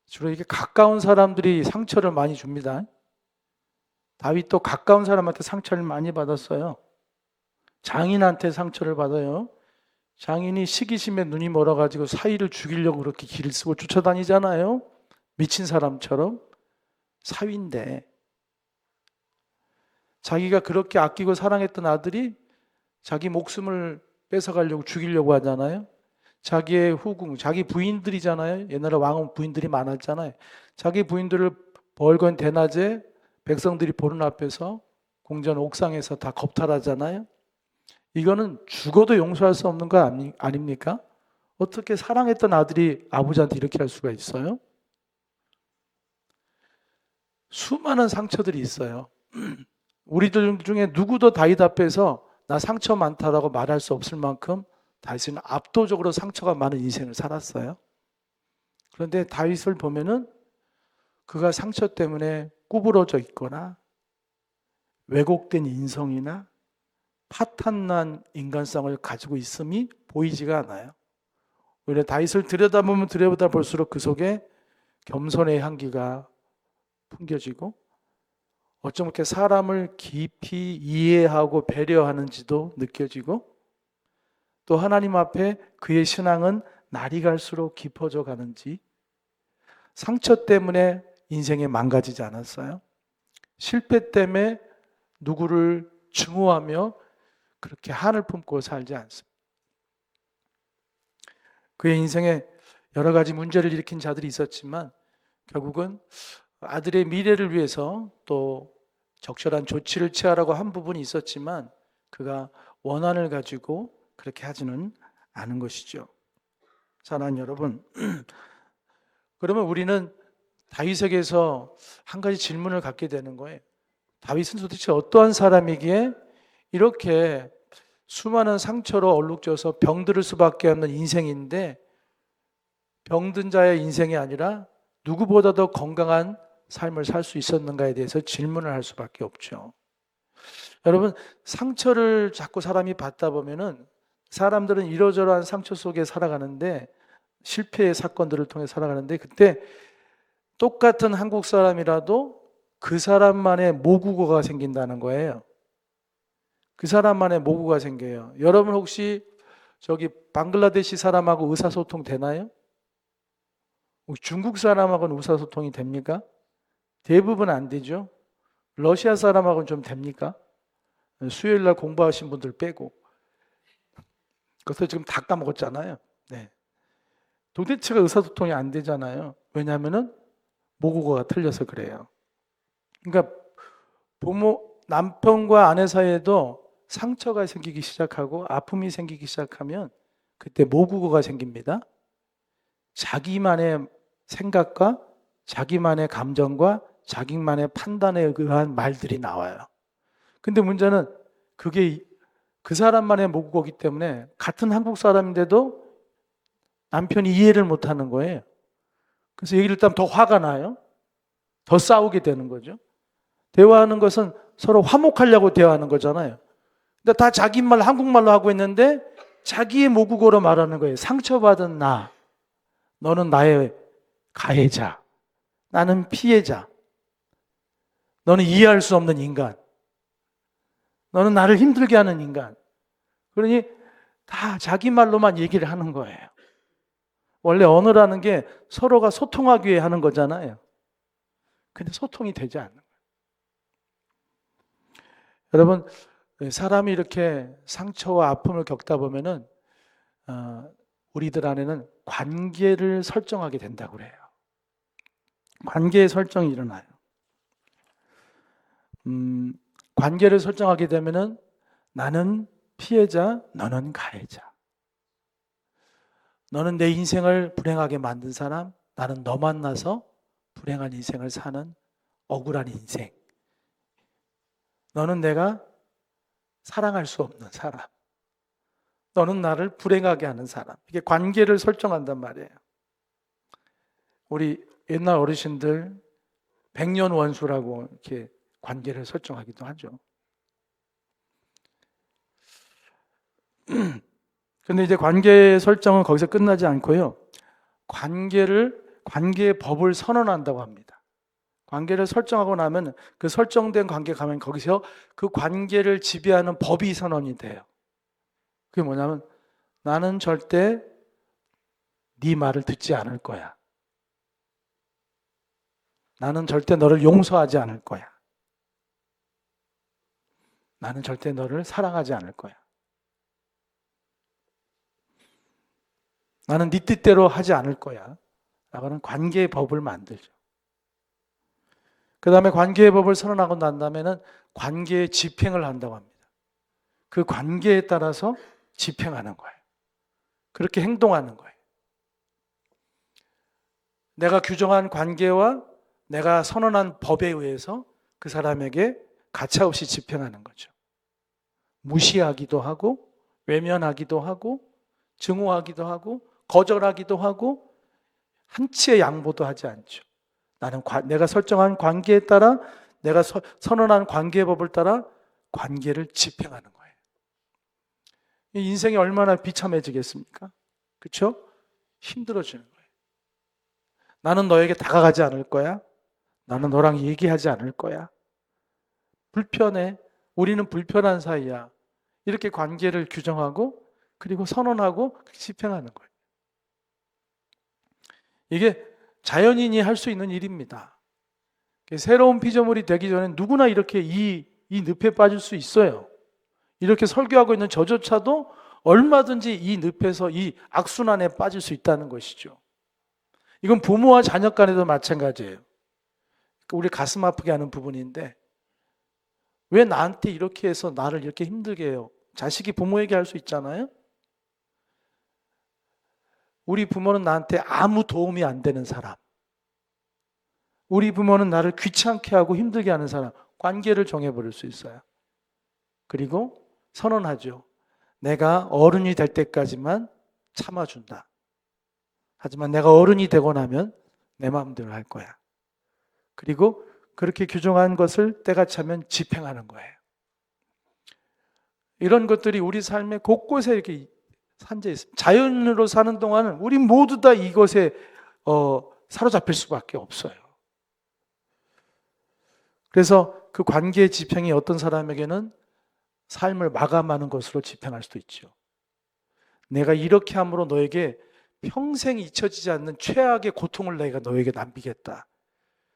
주로 이렇게 가까운 사람들이 상처를 많이 줍니다. 다윗도 가까운 사람한테 상처를 많이 받았어요. 장인한테 상처를 받아요. 장인이 시기심에 눈이 멀어가지고 사위를 죽이려고 그렇게 길을 쓰고 쫓아다니잖아요. 미친 사람처럼. 사위인데 자기가 그렇게 아끼고 사랑했던 아들이 자기 목숨을 뺏어가려고 죽이려고 하잖아요. 자기의 후궁, 자기 부인들이잖아요. 옛날에 왕은 부인들이 많았잖아요. 자기 부인들을 벌건 대낮에 백성들이 보는 앞에서 궁전 옥상에서 다 겁탈하잖아요. 이거는 죽어도 용서할 수 없는 거 아닙니까? 어떻게 사랑했던 아들이 아버지한테 이렇게 할 수가 있어요? 수많은 상처들이 있어요. 우리들 중에 누구도 다윗 앞에서 나 상처 많다라고 말할 수 없을 만큼 다윗은 압도적으로 상처가 많은 인생을 살았어요. 그런데 다윗을 보면은 그가 상처 때문에 구부러져 있거나 왜곡된 인성이나 파탄난 인간성을 가지고 있음이 보이지가 않아요. 오히려 다윗을 들여다보면 들여다볼수록 그 속에 겸손의 향기가 풍겨지고 어쩜 그렇게 사람을 깊이 이해하고 배려하는지도 느껴지고 또 하나님 앞에 그의 신앙은 날이 갈수록 깊어져 가는지 상처 때문에 인생이 망가지지 않았어요. 실패 때문에 누구를 증오하며 그렇게 한을 품고 살지 않습니다. 그의 인생에 여러 가지 문제를 일으킨 자들이 있었지만 결국은 아들의 미래를 위해서 또 적절한 조치를 취하라고 한 부분이 있었지만 그가 원한을 가지고 그렇게 하지는 않은 것이죠. 사랑하는 여러분, 그러면 우리는 다윗에게서 한 가지 질문을 갖게 되는 거예요. 다윗은 도대체 어떠한 사람이기에 이렇게 수많은 상처로 얼룩져서 병들을 수밖에 없는 인생인데 병든 자의 인생이 아니라 누구보다 더 건강한 삶을 살 수 있었는가에 대해서 질문을 할 수밖에 없죠. 여러분, 상처를 자꾸 사람이 받다 보면은 사람들은 이러저러한 상처 속에 살아가는데 실패의 사건들을 통해 살아가는데 그때 똑같은 한국 사람이라도 그 사람만의 모국어가 생긴다는 거예요. 그 사람만의 모국어가 생겨요. 여러분 혹시 저기 방글라데시 사람하고 의사소통 되나요? 중국 사람하고는 의사소통이 됩니까? 대부분 안 되죠. 러시아 사람하고는 좀 됩니까? 수요일 날 공부하신 분들 빼고. 그래서 지금 다 까먹었잖아요. 네. 도대체가 의사소통이 안 되잖아요. 왜냐하면은 모국어가 틀려서 그래요. 그러니까 남편과 아내 사이에도 상처가 생기기 시작하고 아픔이 생기기 시작하면 그때 모국어가 생깁니다. 자기만의 생각과 자기만의 감정과 자기만의 판단에 의한 말들이 나와요. 근데 문제는 그게 그 사람만의 모국어이기 때문에 같은 한국 사람인데도 남편이 이해를 못하는 거예요. 그래서 얘기를 하면 더 화가 나요. 더 싸우게 되는 거죠. 대화하는 것은 서로 화목하려고 대화하는 거잖아요. 근데 다 자기 말 한국말로 하고 있는데 자기의 모국어로 말하는 거예요. 상처받은 나, 너는 나의 가해자, 나는 피해자, 너는 이해할 수 없는 인간, 너는 나를 힘들게 하는 인간. 그러니 다 자기 말로만 얘기를 하는 거예요. 원래 언어라는 게 서로가 소통하기 위해 하는 거잖아요. 근데 소통이 되지 않는 거예요. 여러분, 사람이 이렇게 상처와 아픔을 겪다 보면은 우리들 안에는 관계를 설정하게 된다고 그래요. 관계의 설정이 일어나요. 관계를 설정하게 되면은 나는 피해자, 너는 가해자. 너는 내 인생을 불행하게 만든 사람, 나는 너 만나서 불행한 인생을 사는 억울한 인생. 너는 내가 사랑할 수 없는 사람. 너는 나를 불행하게 하는 사람. 이게 관계를 설정한단 말이에요. 우리 옛날 어르신들 백년 원수라고 이렇게 관계를 설정하기도 하죠. 근데 이제 관계 설정은 거기서 끝나지 않고요. 관계의 법을 선언한다고 합니다. 관계를 설정하고 나면 그 설정된 관계 가면 거기서 그 관계를 지배하는 법이 선언이 돼요. 그게 뭐냐면 나는 절대 네 말을 듣지 않을 거야. 나는 절대 너를 용서하지 않을 거야. 나는 절대 너를 사랑하지 않을 거야. 나는 네 뜻대로 하지 않을 거야. 라고는 관계의 법을 만들죠. 그 다음에 관계의 법을 선언하고 난 다음에는 관계의 집행을 한다고 합니다. 그 관계에 따라서 집행하는 거예요. 그렇게 행동하는 거예요. 내가 규정한 관계와 내가 선언한 법에 의해서 그 사람에게 가차없이 집행하는 거죠. 무시하기도 하고 외면하기도 하고 증오하기도 하고 거절하기도 하고 한치의 양보도 하지 않죠. 내가 설정한 관계에 따라 내가 선언한 관계의 법을 따라 관계를 집행하는 거예요. 인생이 얼마나 비참해지겠습니까? 그렇죠? 힘들어지는 거예요. 나는 너에게 다가가지 않을 거야. 나는 너랑 얘기하지 않을 거야. 불편해. 우리는 불편한 사이야. 이렇게 관계를 규정하고 그리고 선언하고 집행하는 거예요. 이게 자연인이 할 수 있는 일입니다. 새로운 피조물이 되기 전에 누구나 이렇게 이 늪에 빠질 수 있어요. 이렇게 설교하고 있는 저조차도 얼마든지 이 늪에서 이 악순환에 빠질 수 있다는 것이죠. 이건 부모와 자녀 간에도 마찬가지예요. 우리 가슴 아프게 하는 부분인데 왜 나한테 이렇게 해서 나를 이렇게 힘들게 해요? 자식이 부모에게 할 수 있잖아요. 우리 부모는 나한테 아무 도움이 안 되는 사람. 우리 부모는 나를 귀찮게 하고 힘들게 하는 사람. 관계를 정해버릴 수 있어요. 그리고 선언하죠. 내가 어른이 될 때까지만 참아준다. 하지만 내가 어른이 되고 나면 내 마음대로 할 거야. 그리고 그렇게 규정한 것을 때가 차면 집행하는 거예요. 이런 것들이 우리 삶의 곳곳에 이렇게 산재 있습니다. 자연으로 사는 동안은 우리 모두 다 이것에 사로잡힐 수밖에 없어요. 그래서 그 관계의 집행이 어떤 사람에게는 삶을 마감하는 것으로 집행할 수도 있죠. 내가 이렇게 함으로 너에게 평생 잊혀지지 않는 최악의 고통을 내가 너에게 남기겠다.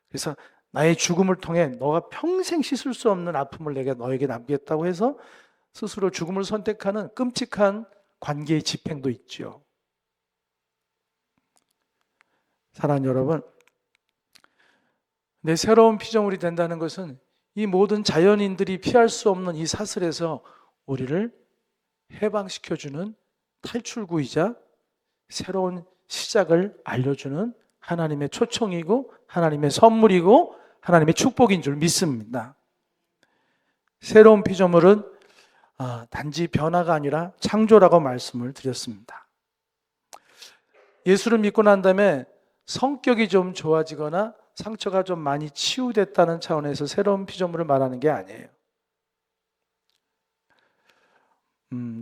그래서 나의 죽음을 통해 너가 평생 씻을 수 없는 아픔을 내가 너에게 남기겠다고 해서 스스로 죽음을 선택하는 끔찍한 관계의 집행도 있죠. 사랑하는 여러분, 내 새로운 피조물이 된다는 것은 이 모든 자연인들이 피할 수 없는 이 사슬에서 우리를 해방시켜주는 탈출구이자 새로운 시작을 알려주는 하나님의 초청이고 하나님의 선물이고 하나님의 축복인 줄 믿습니다. 새로운 피조물은 단지 변화가 아니라 창조라고 말씀을 드렸습니다. 예수를 믿고 난 다음에 성격이 좀 좋아지거나 상처가 좀 많이 치유됐다는 차원에서 새로운 피조물을 말하는 게 아니에요.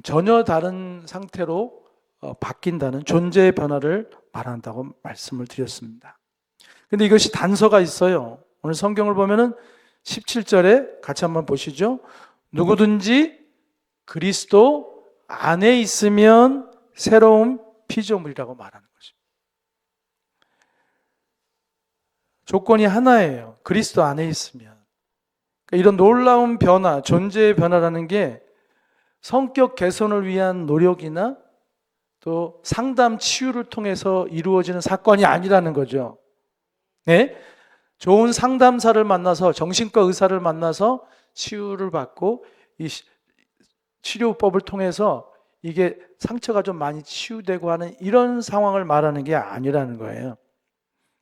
전혀 다른 상태로 바뀐다는 존재의 변화를 말한다고 말씀을 드렸습니다. 근데 이것이 단서가 있어요. 오늘 성경을 보면은 17절에 같이 한번 보시죠. 누구든지 그리스도 안에 있으면 새로운 피조물이라고 말하는 것입니다. 조건이 하나예요. 그리스도 안에 있으면. 그러니까 이런 놀라운 변화, 존재의 변화라는 게 성격 개선을 위한 노력이나 또 상담 치유를 통해서 이루어지는 사건이 아니라는 거죠. 네? 좋은 상담사를 만나서 정신과 의사를 만나서 치유를 받고 이 치료법을 통해서 이게 상처가 좀 많이 치유되고 하는 이런 상황을 말하는 게 아니라는 거예요.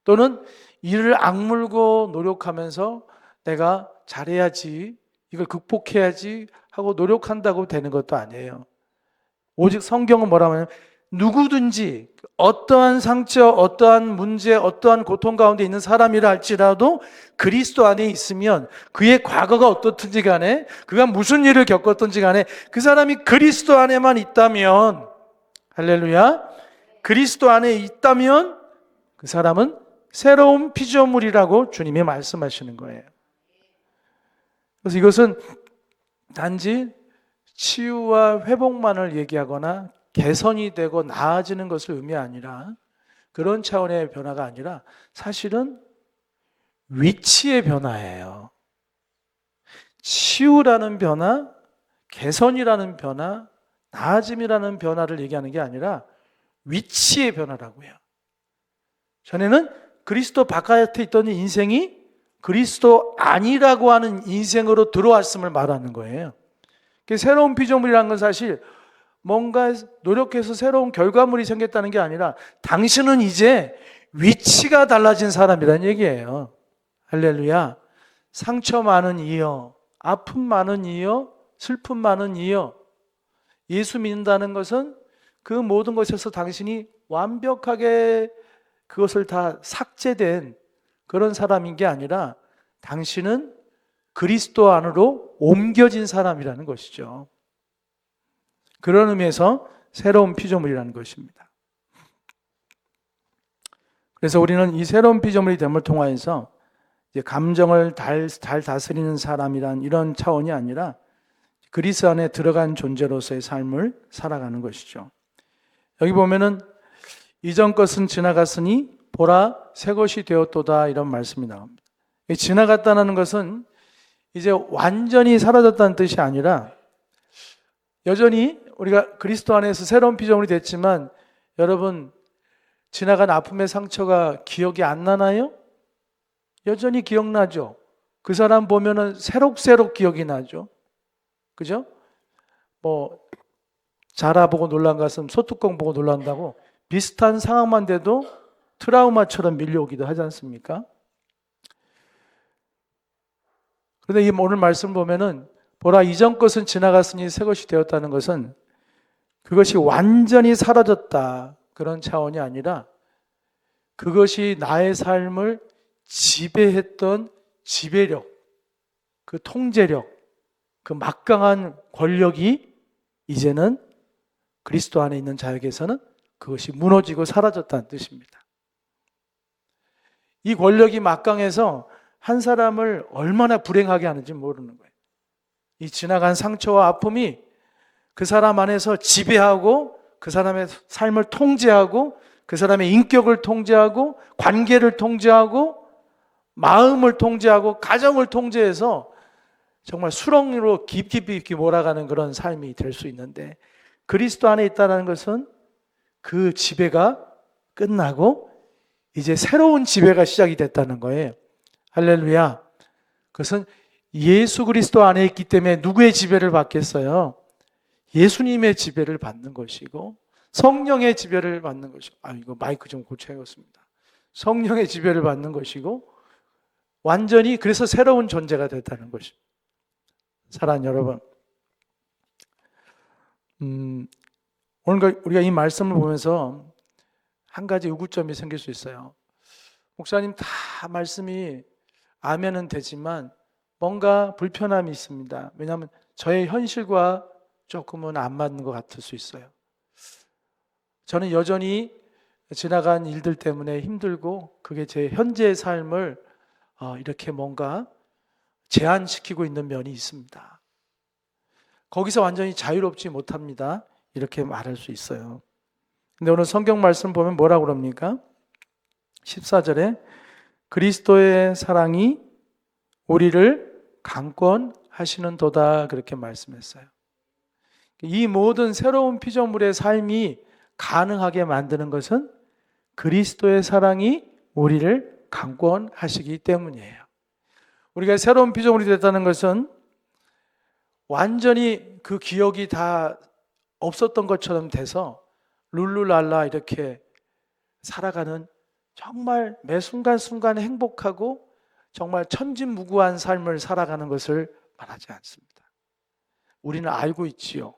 또는 이를 악물고 노력하면서 내가 잘해야지, 이걸 극복해야지 하고 노력한다고 되는 것도 아니에요. 오직 성경은 뭐라고 하냐면 누구든지 어떠한 상처, 어떠한 문제, 어떠한 고통 가운데 있는 사람이라 할지라도 그리스도 안에 있으면 그의 과거가 어떻든지 간에 그가 무슨 일을 겪었든지 간에 그 사람이 그리스도 안에만 있다면, 할렐루야, 그리스도 안에 있다면 그 사람은 새로운 피조물이라고 주님이 말씀하시는 거예요. 그래서 이것은 단지 치유와 회복만을 얘기하거나 개선이 되고 나아지는 것을 의미 아니라 그런 차원의 변화가 아니라 사실은 위치의 변화예요. 치유라는 변화, 개선이라는 변화, 나아짐이라는 변화를 얘기하는 게 아니라 위치의 변화라고요. 전에는 그리스도 바깥에 있던 인생이 그리스도 아니라고 하는 인생으로 들어왔음을 말하는 거예요. 새로운 피조물이라는 건 사실 뭔가 노력해서 새로운 결과물이 생겼다는 게 아니라 당신은 이제 위치가 달라진 사람이라는 얘기예요. 할렐루야. 상처 많은 이여, 아픔 많은 이여, 슬픔 많은 이여, 예수 믿는다는 것은 그 모든 것에서 당신이 완벽하게 그것을 다 삭제된 그런 사람인 게 아니라 당신은 그리스도 안으로 옮겨진 사람이라는 것이죠. 그런 의미에서 새로운 피조물이라는 것입니다. 그래서 우리는 이 새로운 피조물이 됨을 통하여서 이제 감정을 잘 다스리는 사람이란 이런 차원이 아니라 그리스도 안에 들어간 존재로서의 삶을 살아가는 것이죠. 여기 보면은 이전 것은 지나갔으니 보라 새 것이 되었도다 이런 말씀이 나옵니다. 지나갔다는 것은 이제 완전히 사라졌다는 뜻이 아니라 여전히 우리가 그리스도 안에서 새로운 피조물이 됐지만 여러분 지나간 아픔의 상처가 기억이 안 나나요? 여전히 기억나죠. 그 사람 보면은 새록새록 기억이 나죠. 그죠? 자라 보고 놀란 것은 소뚜껑 보고 놀란다고 비슷한 상황만 돼도 트라우마처럼 밀려오기도 하지 않습니까? 그런데 이 오늘 말씀 보면은 보라 이전 것은 지나갔으니 새 것이 되었다는 것은 그것이 완전히 사라졌다 그런 차원이 아니라 그것이 나의 삶을 지배했던 지배력, 그 통제력, 그 막강한 권력이 이제는 그리스도 안에 있는 자에게서는 그것이 무너지고 사라졌다는 뜻입니다. 이 권력이 막강해서 한 사람을 얼마나 불행하게 하는지 모르는 거예요. 이 지나간 상처와 아픔이 그 사람 안에서 지배하고 그 사람의 삶을 통제하고 그 사람의 인격을 통제하고 관계를 통제하고 마음을 통제하고 가정을 통제해서 정말 수렁으로 깊이 몰아가는 그런 삶이 될 수 있는데 그리스도 안에 있다는 것은 그 지배가 끝나고 이제 새로운 지배가 시작이 됐다는 거예요. 할렐루야. 그것은 예수 그리스도 안에 있기 때문에 누구의 지배를 받겠어요? 예수님의 지배를 받는 것이고 성령의 지배를 받는 것이고, 이거 마이크 좀 고쳐야겠습니다. 성령의 지배를 받는 것이고 완전히 그래서 새로운 존재가 됐다는 것입니다. 사랑하는 여러분, 오늘 우리가 이 말씀을 보면서 한 가지 의구점이 생길 수 있어요. 목사님, 다 말씀이 아멘은 되지만 뭔가 불편함이 있습니다. 왜냐하면 저의 현실과 조금은 안 맞는 것 같을 수 있어요. 저는 여전히 지나간 일들 때문에 힘들고 그게 제 현재의 삶을 이렇게 뭔가 제한시키고 있는 면이 있습니다. 거기서 완전히 자유롭지 못합니다. 이렇게 말할 수 있어요. 근데 오늘 성경 말씀 보면 뭐라고 그럽니까? 14절에 그리스도의 사랑이 우리를 강권하시는 도다, 그렇게 말씀했어요. 이 모든 새로운 피조물의 삶이 가능하게 만드는 것은 그리스도의 사랑이 우리를 강권하시기 때문이에요. 우리가 새로운 피조물이 됐다는 것은 완전히 그 기억이 다 없었던 것처럼 돼서 룰루랄라 이렇게 살아가는 정말 매 순간순간 행복하고 정말 천진무구한 삶을 살아가는 것을 말하지 않습니다. 우리는 알고 있지요.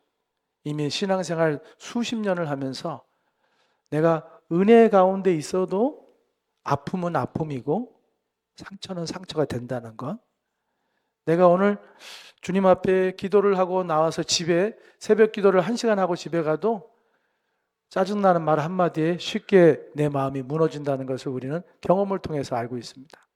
이미 신앙생활 수십 년을 하면서 내가 은혜 가운데 있어도 아픔은 아픔이고 상처는 상처가 된다는 것. 내가 오늘 주님 앞에 기도를 하고 나와서 집에 새벽 기도를 1시간 하고 집에 가도 짜증나는 말 한마디에 쉽게 내 마음이 무너진다는 것을 우리는 경험을 통해서 알고 있습니다.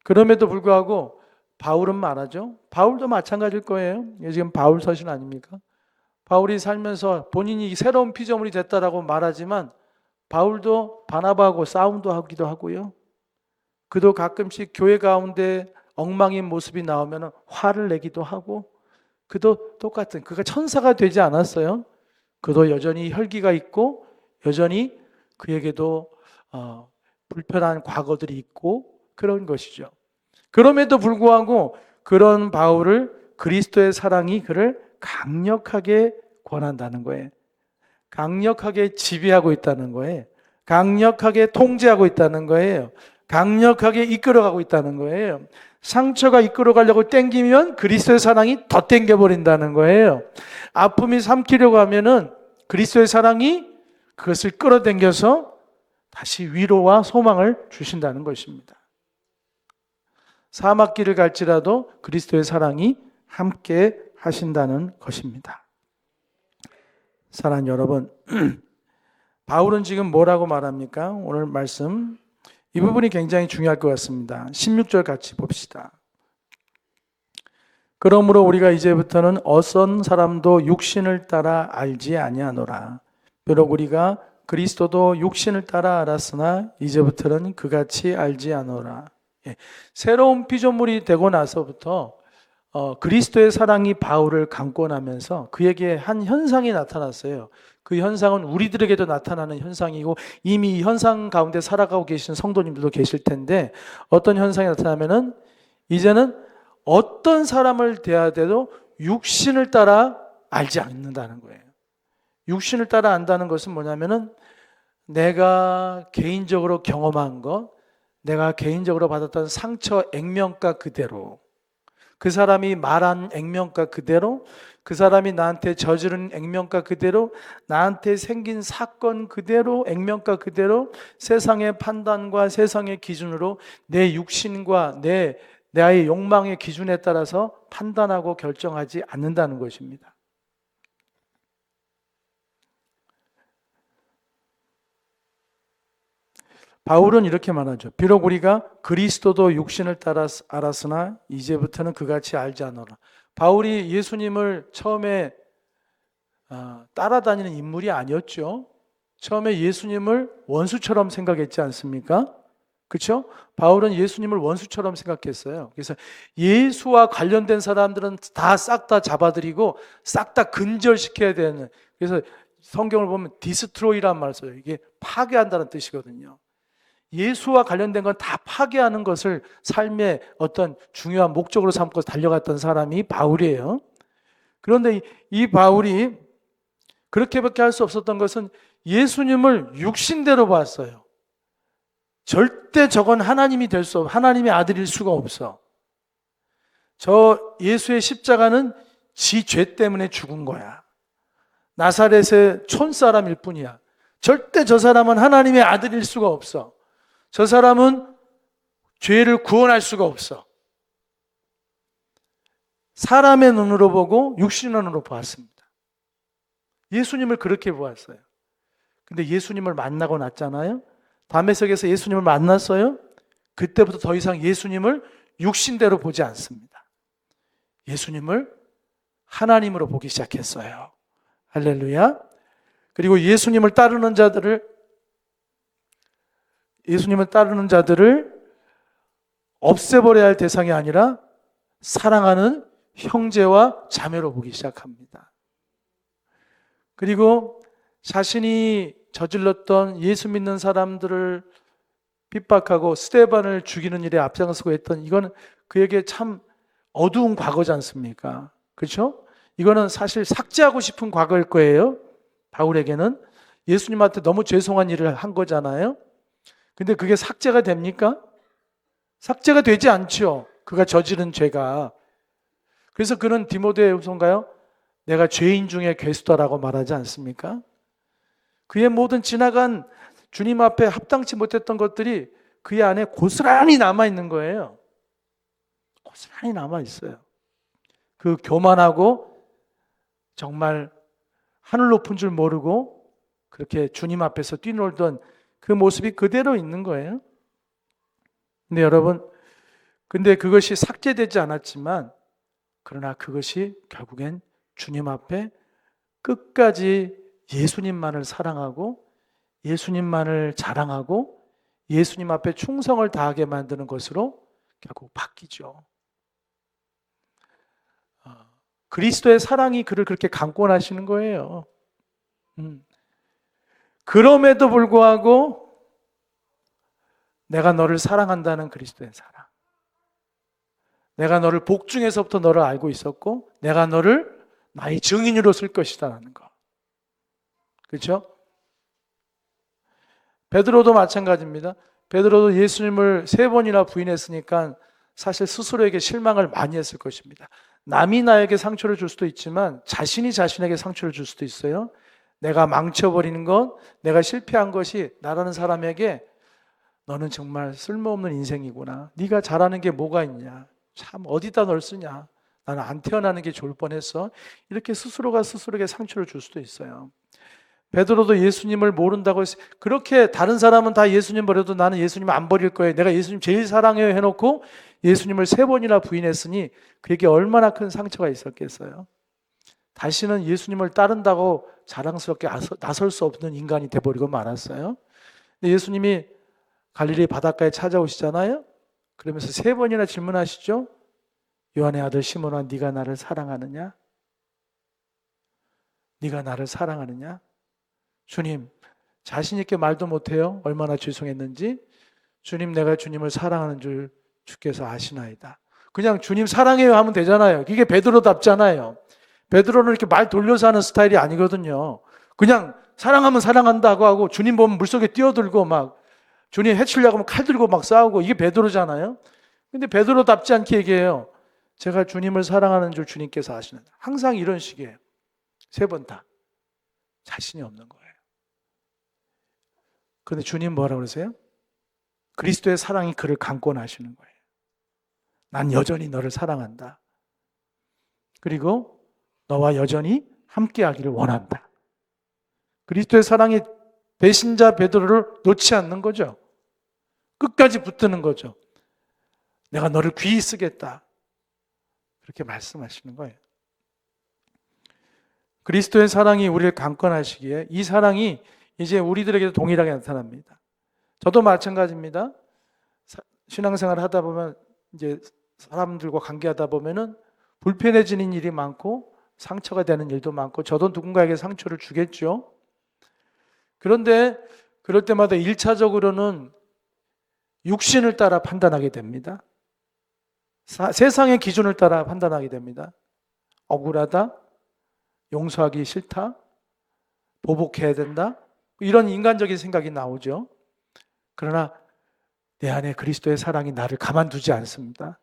그럼에도 불구하고 바울은 말하죠. 바울도 마찬가지일 거예요. 지금 바울 서신 아닙니까? 바울이 살면서 본인이 새로운 피조물이 됐다라고 말하지만 바울도 바나바하고 싸움도 하기도 하고요. 그도 가끔씩 교회 가운데 엉망인 모습이 나오면 화를 내기도 하고, 그도 똑같은, 그가 천사가 되지 않았어요. 그도 여전히 혈기가 있고 여전히 그에게도 불편한 과거들이 있고 그런 것이죠. 그럼에도 불구하고 그런 바울을 그리스도의 사랑이 그를 강력하게 권한다는 거예요. 강력하게 지배하고 있다는 거예요. 강력하게 통제하고 있다는 거예요. 강력하게 이끌어가고 있다는 거예요. 상처가 이끌어가려고 땡기면 그리스도의 사랑이 더 땡겨버린다는 거예요. 아픔이 삼키려고 하면은 그리스도의 사랑이 그것을 끌어당겨서 다시 위로와 소망을 주신다는 것입니다. 사막길을 갈지라도 그리스도의 사랑이 함께 하신다는 것입니다. 사랑하는 여러분, 바울은 지금 뭐라고 말합니까? 오늘 말씀 이 부분이 굉장히 중요할 것 같습니다. 16절 같이 봅시다. 그러므로 우리가 이제부터는 어떤 사람도 육신을 따라 알지 아니하노라. 비록 우리가 그리스도도 육신을 따라 알았으나 이제부터는 그같이 알지 않노라. 새로운 피조물이 되고 나서부터 그리스도의 사랑이 바울을 강권하면서 그에게 한 현상이 나타났어요. 그 현상은 우리들에게도 나타나는 현상이고 이미 이 현상 가운데 살아가고 계신 성도님들도 계실 텐데, 어떤 현상이 나타나면은 이제는 어떤 사람을 대하여도 육신을 따라 알지 않는다는 거예요. 육신을 따라 안다는 것은 뭐냐면은 내가 개인적으로 경험한 것, 내가 개인적으로 받았던 상처 액면가 그대로, 그 사람이 말한 액면가 그대로, 그 사람이 나한테 저지른 액면가 그대로, 나한테 생긴 사건 그대로, 액면가 그대로 세상의 판단과 세상의 기준으로 내 육신과 나의 욕망의 기준에 따라서 판단하고 결정하지 않는다는 것입니다. 바울은 이렇게 말하죠. 비록 우리가 그리스도도 육신을 따라 알았으나 이제부터는 그같이 알지 않노라. 바울이 예수님을 처음에 따라다니는 인물이 아니었죠. 처음에 예수님을 원수처럼 생각했지 않습니까? 그렇죠? 바울은 예수님을 원수처럼 생각했어요. 그래서 예수와 관련된 사람들은 다 싹 다 잡아들이고 싹 다 근절시켜야 되는, 그래서 성경을 보면 디스트로이라는 말을 써요. 이게 파괴한다는 뜻이거든요. 예수와 관련된 건 다 파괴하는 것을 삶의 어떤 중요한 목적으로 삼고 달려갔던 사람이 바울이에요. 그런데 이 바울이 그렇게밖에 할 수 없었던 것은 예수님을 육신대로 봤어요. 절대 저건 하나님이 될 수 없어. 하나님의 아들일 수가 없어. 저 예수의 십자가는 지 죄 때문에 죽은 거야. 나사렛의 촌사람일 뿐이야. 절대 저 사람은 하나님의 아들일 수가 없어. 저 사람은 죄를 구원할 수가 없어. 사람의 눈으로 보고 육신의 눈으로 보았습니다. 예수님을 그렇게 보았어요. 근데 예수님을 만나고 났잖아요. 담에색에서 예수님을 만났어요. 그때부터 더 이상 예수님을 육신대로 보지 않습니다. 예수님을 하나님으로 보기 시작했어요. 할렐루야. 그리고 예수님을 따르는 자들을 없애버려야 할 대상이 아니라 사랑하는 형제와 자매로 보기 시작합니다. 그리고 자신이 저질렀던 예수 믿는 사람들을 핍박하고 스데반을 죽이는 일에 앞장서고 했던, 이건 그에게 참 어두운 과거지 않습니까? 그렇죠? 이거는 사실 삭제하고 싶은 과거일 거예요. 바울에게는 예수님한테 너무 죄송한 일을 한 거잖아요. 근데 그게 삭제가 됩니까? 삭제가 되지 않죠. 그가 저지른 죄가. 그래서 그는 디모데후서인가요? 내가 죄인 중에 괴수다라고 말하지 않습니까? 그의 모든 지나간 주님 앞에 합당치 못했던 것들이 그의 안에 고스란히 남아있는 거예요. 고스란히 남아있어요. 그 교만하고 정말 하늘 높은 줄 모르고 그렇게 주님 앞에서 뛰놀던 그 모습이 그대로 있는 거예요. 근데 여러분, 근데 그것이 삭제되지 않았지만, 그러나 그것이 결국엔 주님 앞에 끝까지 예수님만을 사랑하고 예수님만을 자랑하고 예수님 앞에 충성을 다하게 만드는 것으로 결국 바뀌죠. 그리스도의 사랑이 그를 그렇게 강권하시는 거예요. 그럼에도 불구하고 내가 너를 사랑한다는 그리스도의 사랑. 내가 너를 복중에서부터 너를 알고 있었고 내가 너를 나의 증인으로 쓸 것이다라는 거. 그렇죠? 베드로도 마찬가지입니다. 베드로도 예수님을 3번이나 부인했으니까 사실 스스로에게 실망을 많이 했을 것입니다. 남이 나에게 상처를 줄 수도 있지만 자신이 자신에게 상처를 줄 수도 있어요. 내가 망쳐버리는 것, 내가 실패한 것이 나라는 사람에게 너는 정말 쓸모없는 인생이구나. 네가 잘하는 게 뭐가 있냐. 참 어디다 널 쓰냐. 나는 안 태어나는 게 좋을 뻔했어. 이렇게 스스로가 스스로에게 상처를 줄 수도 있어요. 베드로도 예수님을 모른다고 했어요. 그렇게 다른 사람은 다 예수님 버려도 나는 예수님 안 버릴 거예요. 내가 예수님 제일 사랑해요 해놓고 예수님을 3번이나 부인했으니 그에게 얼마나 큰 상처가 있었겠어요. 다시는 예수님을 따른다고 자랑스럽게 나설 수 없는 인간이 돼버리고 말았어요. 근데 예수님이 갈릴리 바닷가에 찾아오시잖아요. 그러면서 3번이나 질문하시죠. 요한의 아들 시몬아, 네가 나를 사랑하느냐? 네가 나를 사랑하느냐? 주님, 자신 있게 말도 못해요. 얼마나 죄송했는지. 주님, 내가 주님을 사랑하는 줄 주께서 아시나이다. 그냥 주님 사랑해요 하면 되잖아요. 이게 베드로답잖아요. 베드로는 이렇게 말 돌려서 하는 스타일이 아니거든요. 그냥 사랑하면 사랑한다고 하고 주님 보면 물속에 뛰어들고 막 주님 해치려고 하면 칼 들고 막 싸우고, 이게 베드로잖아요. 근데 베드로답지 않게 얘기해요. 제가 주님을 사랑하는 줄 주님께서 아시는다. 항상 이런 식이에요. 3번 다. 자신이 없는 거예요. 그런데 주님 뭐라고 그러세요? 그리스도의 사랑이 그를 강권하시는 거예요. 난 여전히 너를 사랑한다. 그리고 너와 여전히 함께하기를 원한다. 그리스도의 사랑이 배신자 베드로를 놓지 않는 거죠. 끝까지 붙드는 거죠. 내가 너를 귀히 쓰겠다. 그렇게 말씀하시는 거예요. 그리스도의 사랑이 우리를 강권하시기에 이 사랑이 이제 우리들에게도 동일하게 나타납니다. 저도 마찬가지입니다. 신앙생활을 하다 보면 이제 사람들과 관계하다 보면은 불편해지는 일이 많고 상처가 되는 일도 많고 저도 누군가에게 상처를 주겠죠. 그런데 그럴 때마다 1차적으로는 육신을 따라 판단하게 됩니다. 세상의 기준을 따라 판단하게 됩니다. 억울하다, 용서하기 싫다, 보복해야 된다, 이런 인간적인 생각이 나오죠. 그러나 내 안에 그리스도의 사랑이 나를 가만두지 않습니다.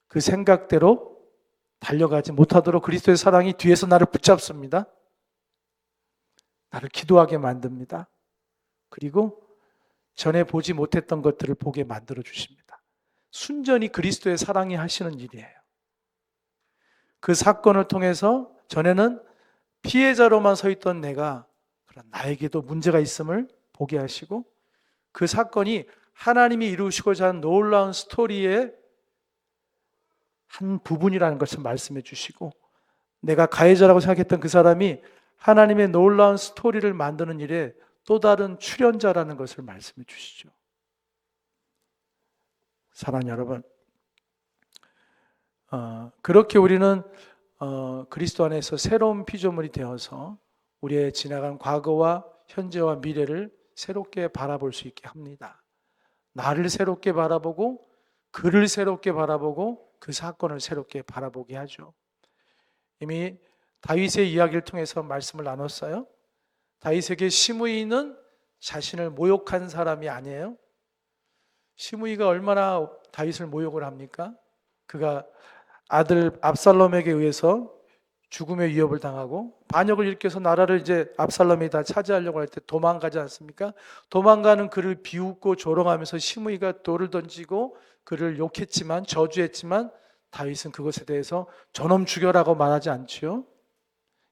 그 생각대로 달려가지 못하도록 그리스도의 사랑이 뒤에서 나를 붙잡습니다. 나를 기도하게 만듭니다. 그리고 전에 보지 못했던 것들을 보게 만들어 주십니다. 순전히 그리스도의 사랑이 하시는 일이에요. 그 사건을 통해서 전에는 피해자로만 서 있던 내가 나에게도 문제가 있음을 보게 하시고, 그 사건이 하나님이 이루시고자 하는 놀라운 스토리의 한 부분이라는 것을 말씀해 주시고, 내가 가해자라고 생각했던 그 사람이 하나님의 놀라운 스토리를 만드는 일에 또 다른 출연자라는 것을 말씀해 주시죠. 사랑하는 여러분, 그렇게 우리는 그리스도 안에서 새로운 피조물이 되어서 우리의 지나간 과거와 현재와 미래를 새롭게 바라볼 수 있게 합니다. 나를 새롭게 바라보고, 그를 새롭게 바라보고, 그 사건을 새롭게 바라보게 하죠. 이미 다윗의 이야기를 통해서 말씀을 나눴어요. 다윗에게 시므이는 자신을 모욕한 사람이 아니에요. 시므이가 얼마나 다윗을 모욕을 합니까? 그가 아들 압살롬에게 의해서 죽음의 위협을 당하고 반역을 일으켜서 나라를 이제 압살롬이 다 차지하려고 할 때 도망가지 않습니까? 도망가는 그를 비웃고 조롱하면서 시므이가 돌을 던지고 그를 욕했지만, 저주했지만 다윗은 그것에 대해서 저놈 죽여라고 말하지 않지요.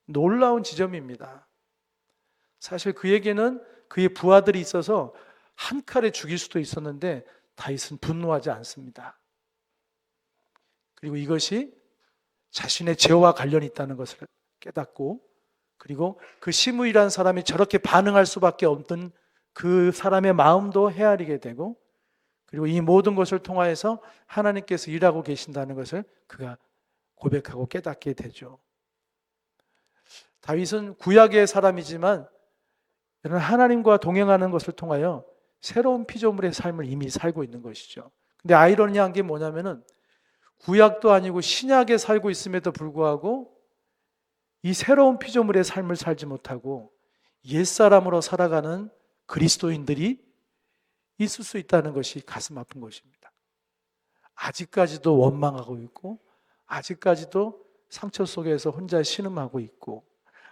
놀라운 지점입니다. 사실 그에게는 그의 부하들이 있어서 한 칼에 죽일 수도 있었는데 다윗은 분노하지 않습니다. 그리고 이것이 자신의 죄와 관련이 있다는 것을 깨닫고, 그리고 그 시므이라는 사람이 저렇게 반응할 수밖에 없던 그 사람의 마음도 헤아리게 되고, 그리고 이 모든 것을 통하여서 하나님께서 일하고 계신다는 것을 그가 고백하고 깨닫게 되죠. 다윗은 구약의 사람이지만 하나님과 동행하는 것을 통하여 새로운 피조물의 삶을 이미 살고 있는 것이죠. 근데 아이러니한 게 뭐냐면은 구약도 아니고 신약에 살고 있음에도 불구하고 이 새로운 피조물의 삶을 살지 못하고 옛사람으로 살아가는 그리스도인들이 있을 수 있다는 것이 가슴 아픈 것입니다. 아직까지도 원망하고 있고, 아직까지도 상처 속에서 혼자 신음하고 있고,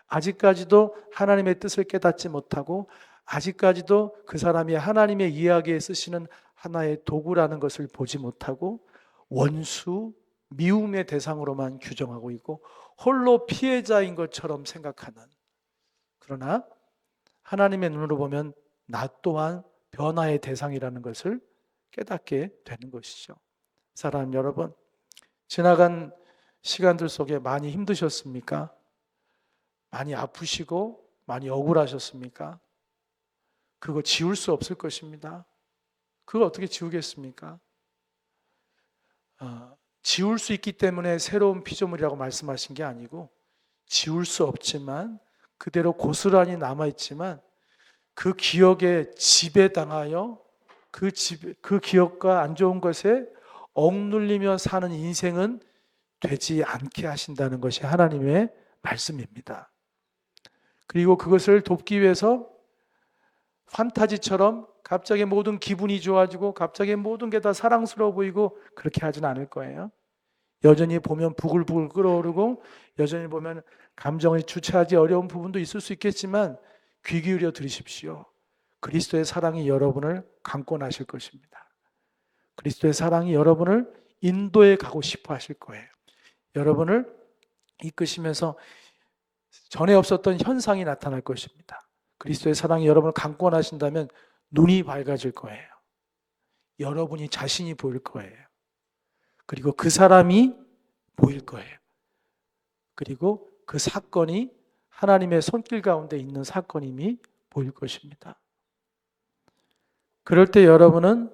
아직까지도 하나님의 뜻을 깨닫지 못하고, 아직까지도 그 사람이 하나님의 이야기에 쓰시는 하나의 도구라는 것을 보지 못하고 원수, 미움의 대상으로만 규정하고 있고 홀로 피해자인 것처럼 생각하는, 그러나 하나님의 눈으로 보면 나 또한 변화의 대상이라는 것을 깨닫게 되는 것이죠. 사랑하는 여러분, 지나간 시간들 속에 많이 힘드셨습니까? 많이 아프시고 많이 억울하셨습니까? 그거 지울 수 없을 것입니다. 그걸 어떻게 지우겠습니까? 지울 수 있기 때문에 새로운 피조물이라고 말씀하신 게 아니고, 지울 수 없지만 그대로 고스란히 남아있지만 그 기억에 지배당하여 그 기억과 안 좋은 것에 억눌리며 사는 인생은 되지 않게 하신다는 것이 하나님의 말씀입니다. 그리고 그것을 돕기 위해서 판타지처럼 갑자기 모든 기분이 좋아지고 갑자기 모든 게 다 사랑스러워 보이고 그렇게 하진 않을 거예요. 여전히 보면 부글부글 끓어오르고 여전히 보면 감정을 주체하기 어려운 부분도 있을 수 있겠지만 귀 기울여 들으십시오. 그리스도의 사랑이 여러분을 강권하실 것입니다. 그리스도의 사랑이 여러분을 인도에 가고 싶어 하실 거예요. 여러분을 이끄시면서 전에 없었던 현상이 나타날 것입니다. 그리스도의 사랑이 여러분을 강권하신다면 눈이 밝아질 거예요. 여러분이 자신이 보일 거예요. 그리고 그 사람이 보일 거예요. 그리고 그 사건이 하나님의 손길 가운데 있는 사건임이 보일 것입니다. 그럴 때 여러분은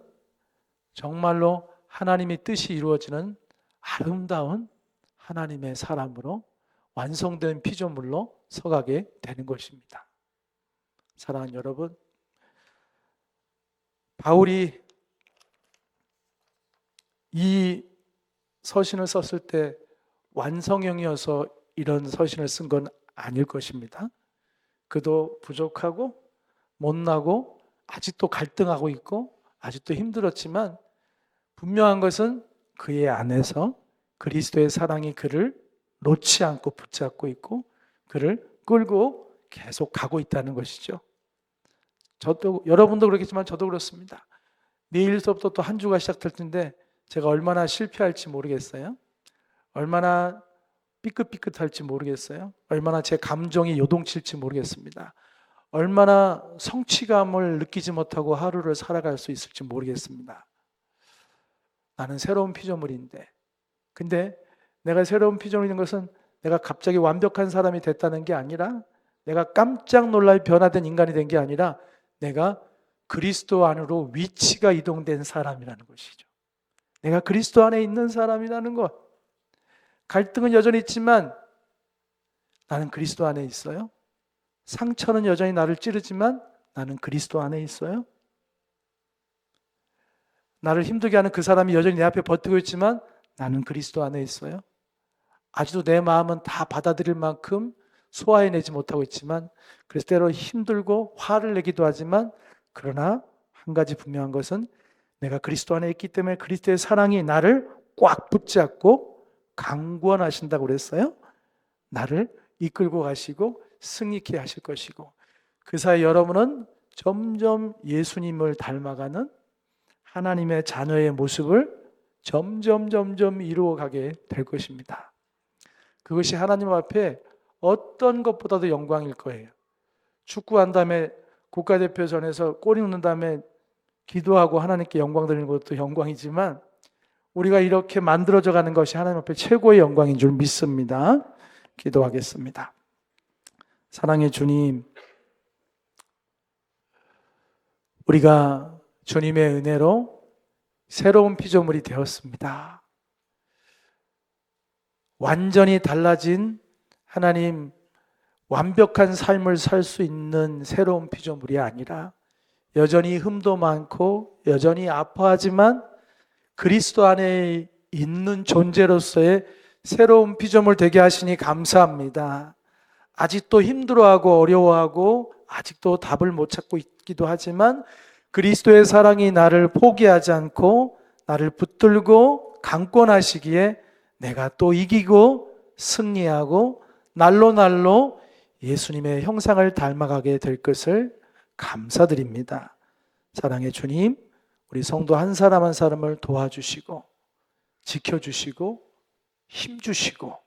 정말로 하나님의 뜻이 이루어지는 아름다운 하나님의 사람으로 완성된 피조물로 서가게 되는 것입니다. 사랑하는 여러분, 바울이 이 서신을 썼을 때 완성형이어서 이런 서신을 쓴 건 아닐 것입니다. 그도 부족하고 못나고 아직도 갈등하고 있고 아직도 힘들었지만 분명한 것은 그의 안에서 그리스도의 사랑이 그를 놓지 않고 붙잡고 있고 그를 끌고 계속 가고 있다는 것이죠. 저도, 여러분도 그렇겠지만 저도 그렇습니다. 내일서부터 또 한 주가 시작될 텐데 제가 얼마나 실패할지 모르겠어요. 얼마나 삐끗삐끗할지 모르겠어요. 얼마나 제 감정이 요동칠지 모르겠습니다. 얼마나 성취감을 느끼지 못하고 하루를 살아갈 수 있을지 모르겠습니다. 나는 새로운 피조물인데, 근데 내가 새로운 피조물인 것은 내가 갑자기 완벽한 사람이 됐다는 게 아니라, 내가 깜짝 놀랄 변화된 인간이 된 게 아니라 내가 그리스도 안으로 위치가 이동된 사람이라는 것이죠. 내가 그리스도 안에 있는 사람이라는 것. 갈등은 여전히 있지만 나는 그리스도 안에 있어요. 상처는 여전히 나를 찌르지만 나는 그리스도 안에 있어요. 나를 힘들게 하는 그 사람이 여전히 내 앞에 버티고 있지만 나는 그리스도 안에 있어요. 아직도 내 마음은 다 받아들일 만큼 소화해내지 못하고 있지만, 그래서 때로 힘들고 화를 내기도 하지만, 그러나 한 가지 분명한 것은 내가 그리스도 안에 있기 때문에 그리스도의 사랑이 나를 꽉 붙잡고 강구원하신다고 그랬어요. 나를 이끌고 가시고 승리케 하실 것이고, 그 사이 여러분은 점점 예수님을 닮아가는 하나님의 자녀의 모습을 점점 이루어가게 될 것입니다. 그것이 하나님 앞에 어떤 것보다도 영광일 거예요. 축구한 다음에 국가대표전에서 골이 넣는 다음에 기도하고 하나님께 영광 드리는 것도 영광이지만, 우리가 이렇게 만들어져 가는 것이 하나님 앞에 최고의 영광인 줄 믿습니다. 기도하겠습니다. 사랑의 주님, 우리가 주님의 은혜로 새로운 피조물이 되었습니다. 완전히 달라진 하나님, 완벽한 삶을 살 수 있는 새로운 피조물이 아니라 여전히 흠도 많고 여전히 아파하지만 그리스도 안에 있는 존재로서의 새로운 피조물 되게 하시니 감사합니다. 아직도 힘들어하고 어려워하고 아직도 답을 못 찾고 있기도 하지만 그리스도의 사랑이 나를 포기하지 않고 나를 붙들고 강권하시기에 내가 또 이기고 승리하고 날로 예수님의 형상을 닮아가게 될 것을 감사드립니다. 사랑의 주님, 우리 성도 한 사람 한 사람을 도와주시고 지켜주시고 힘주시고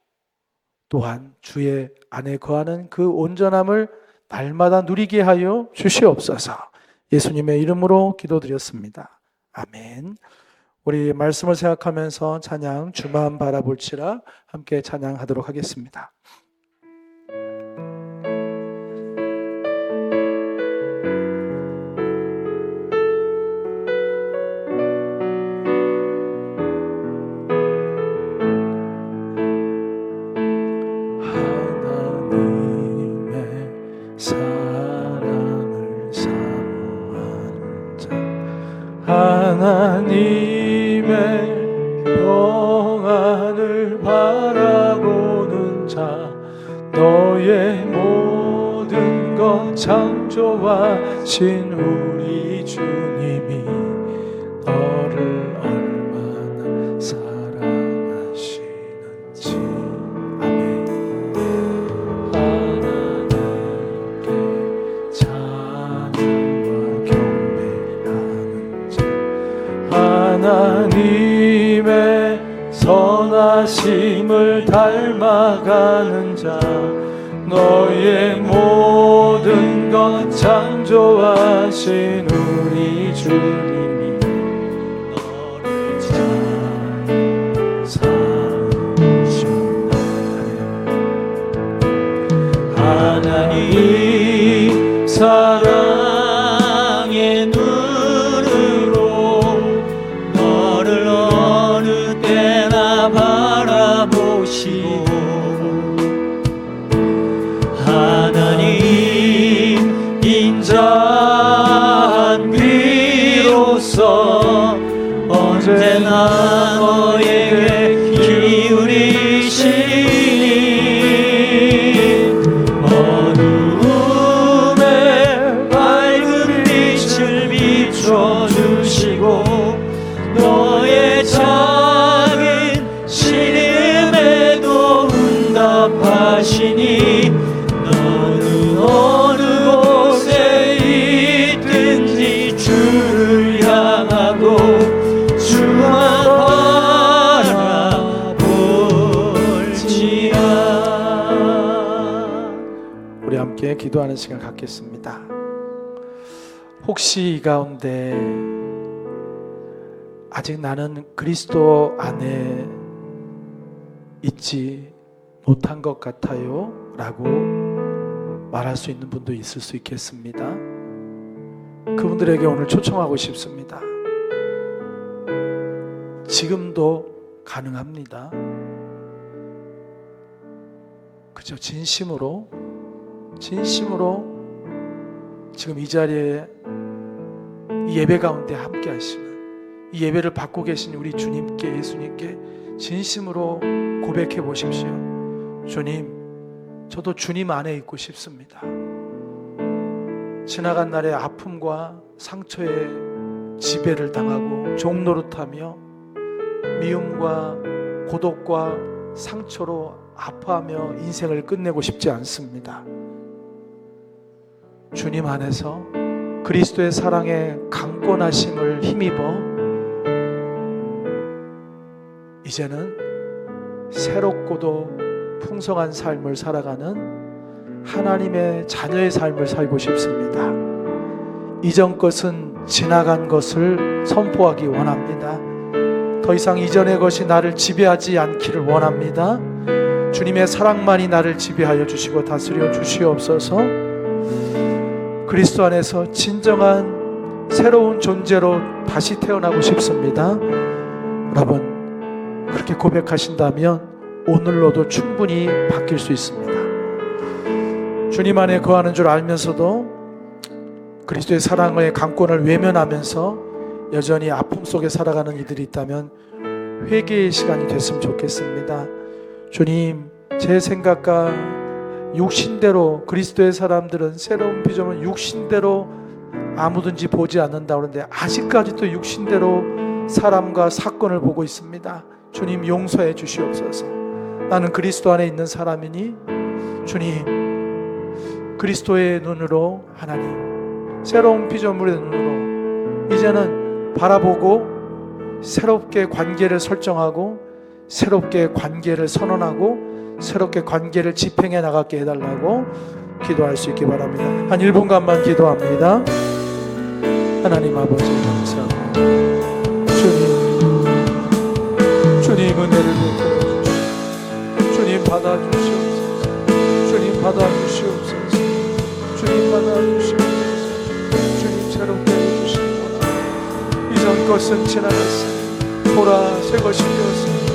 또한 주의 안에 거하는 그 온전함을 날마다 누리게 하여 주시옵소서. 예수님의 이름으로 기도드렸습니다. 아멘. 우리 말씀을 생각하면서 찬양 주만 바라볼지라 함께 찬양하도록 하겠습니다. 하나님의 평안을 바라보는 자, 너의 모든 것 창조하신 우리 주님이 너를 얼마나 사랑하시는지. 아멘. 하나님께 찬양과 경배하는 자, 하나님의 선하심을 닮아가는 자, 너의 모든 것 창조하신 우리 주님이 너를 잘 사랑하셨네. 하나님 사랑의 눈으로 너를 어느 때나 바라보시고, 하나님 인자한 비로 비춰주시고 너의 작은 신음에도 응답하시니 너는 어느 곳에 있든지 주를 향하고 주만 바라볼지라. 우리 함께 기도하는 시간 갖겠습니다. 혹시 이 가운데 아직 나는 그리스도 안에 있지 못한 것 같아요 라고 말할 수 있는 분도 있을 수 있겠습니다. 그분들에게 오늘 초청하고 싶습니다. 지금도 가능합니다. 그죠? 진심으로 지금 이 자리에 이 예배 가운데 함께 하시는, 이 예배를 받고 계신 우리 주님께, 예수님께 진심으로 고백해 보십시오. 주님, 저도 주님 안에 있고 싶습니다. 지나간 날의 아픔과 상처에 지배를 당하고 종노릇하며 미움과 고독과 상처로 아파하며 인생을 끝내고 싶지 않습니다. 주님 안에서 그리스도의 사랑에 강권하심을 힘입어 이제는 새롭고도 풍성한 삶을 살아가는 하나님의 자녀의 삶을 살고 싶습니다. 이전 것은 지나간 것을 선포하기 원합니다. 더 이상 이전의 것이 나를 지배하지 않기를 원합니다. 주님의 사랑만이 나를 지배하여 주시고 다스려 주시옵소서. 그리스도 안에서 진정한 새로운 존재로 다시 태어나고 싶습니다. 여러분, 그렇게 고백하신다면 오늘로도 충분히 바뀔 수 있습니다. 주님 안에 거하는 줄 알면서도 그리스도의 사랑의 강권을 외면하면서 여전히 아픔 속에 살아가는 이들이 있다면 회개의 시간이 됐으면 좋겠습니다. 주님, 제 생각과 육신대로, 그리스도의 사람들은 새로운 비전은 육신대로 아무든지 보지 않는다 그러는데 아직까지도 육신대로 사람과 사건을 보고 있습니다. 주님, 용서해 주시옵소서. 나는 그리스도 안에 있는 사람이니 주님, 그리스도의 눈으로, 하나님 새로운 피조물의 눈으로 이제는 바라보고 새롭게 관계를 설정하고 새롭게 관계를 선언하고 새롭게 관계를 집행해 나가게 해달라고 기도할 수 있기 바랍니다. 한 1분간만 기도합니다. 하나님 아버지 감사합니다. 주님 은혜를 베풀어 주시옵소서. 주님 받아주시옵소서. 주님 받아주시옵소서. 주님 받아주시옵소서. 주님 새롭게 해주시옵소서. 이전 것은 지나갔습니다. 보라, 새 것이 되었습니다.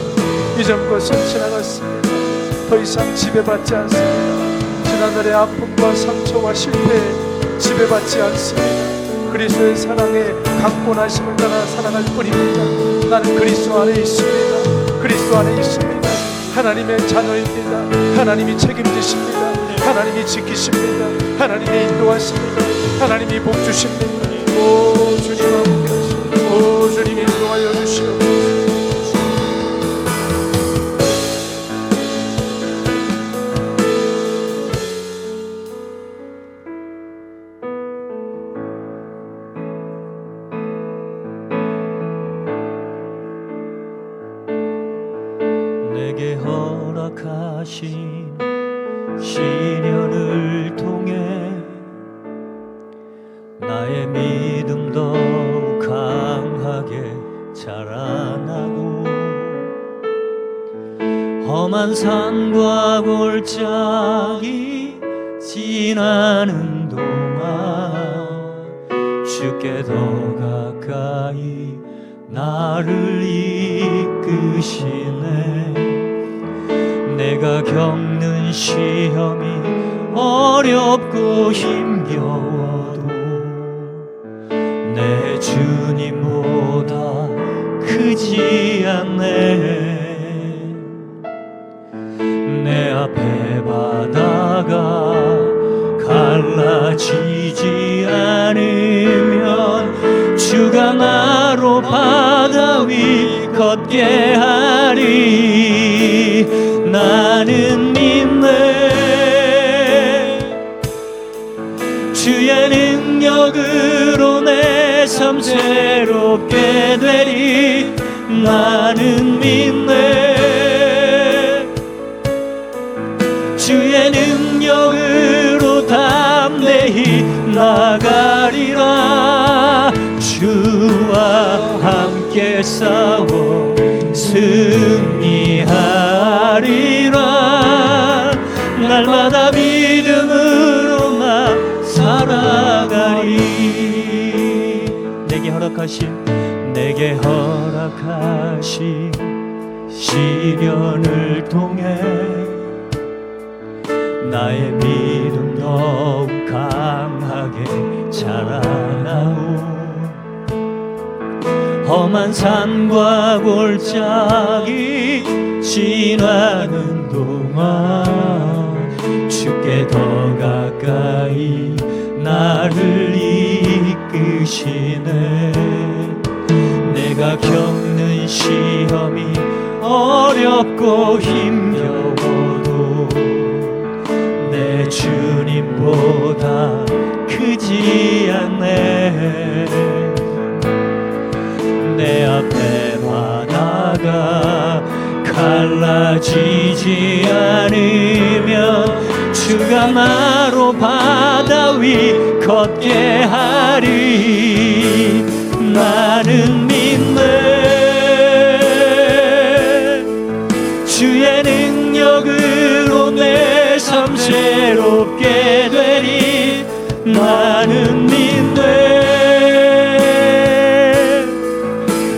이전 것은 지나갔습니다. 더 이상 지배받지 않습니다. 지난날의 아픔과 상처와 실패에 지배받지 않습니다. 그리스도의 사랑에 강권하심을 따라 살아갈 뿐입니다. 나는 그리스도 안에 있습니다. 그리스도 안에 있습니다. 하나님의 자녀입니다. 하나님이 책임지십니다. 하나님이 지키십니다. 하나님이 인도하십니다. 하나님이 복주십니다. 오 주님 함께 하시옵소서. 오 주님 인도하여 주시옵소서. 내게 허락하신 시련을 통해 나의 믿음 더욱 강하게 자라나고 험한 산과 골짜기 지나는 동안 주께 더 가까이 나를 이끄시네. 내가 겪는 시험이 어렵고 힘겨워도 내 주님보다 크지 않네. 내 앞에 바다가 갈라지지 않으면 주가 나로 바다 위 걷게 하리. 나는 믿네. 주의 능력으로 내 삶 새롭게 되리. 나는 믿네. 주의 능력으로 담대히 나가리라. 주와 함께 싸워 승리하리라. 날마다 믿음으로 나 살아가리. 내게 허락하신 시련을 통해 나의 믿음 더욱 강하게 자라나오. 험한 산과 골짜기 지나는 동안 주께 더 가까이 나를 이끄시네. 내가 겪는 시험이 어렵고 힘겨워도 내 주님보다 크지 않네. 내 앞에 바다가 갈라지지 않으면 주가 나로 바다 위 걷게 하리. 나는 믿네. 주의 능력으로 내 삶 새롭게 되리. 나는 믿네.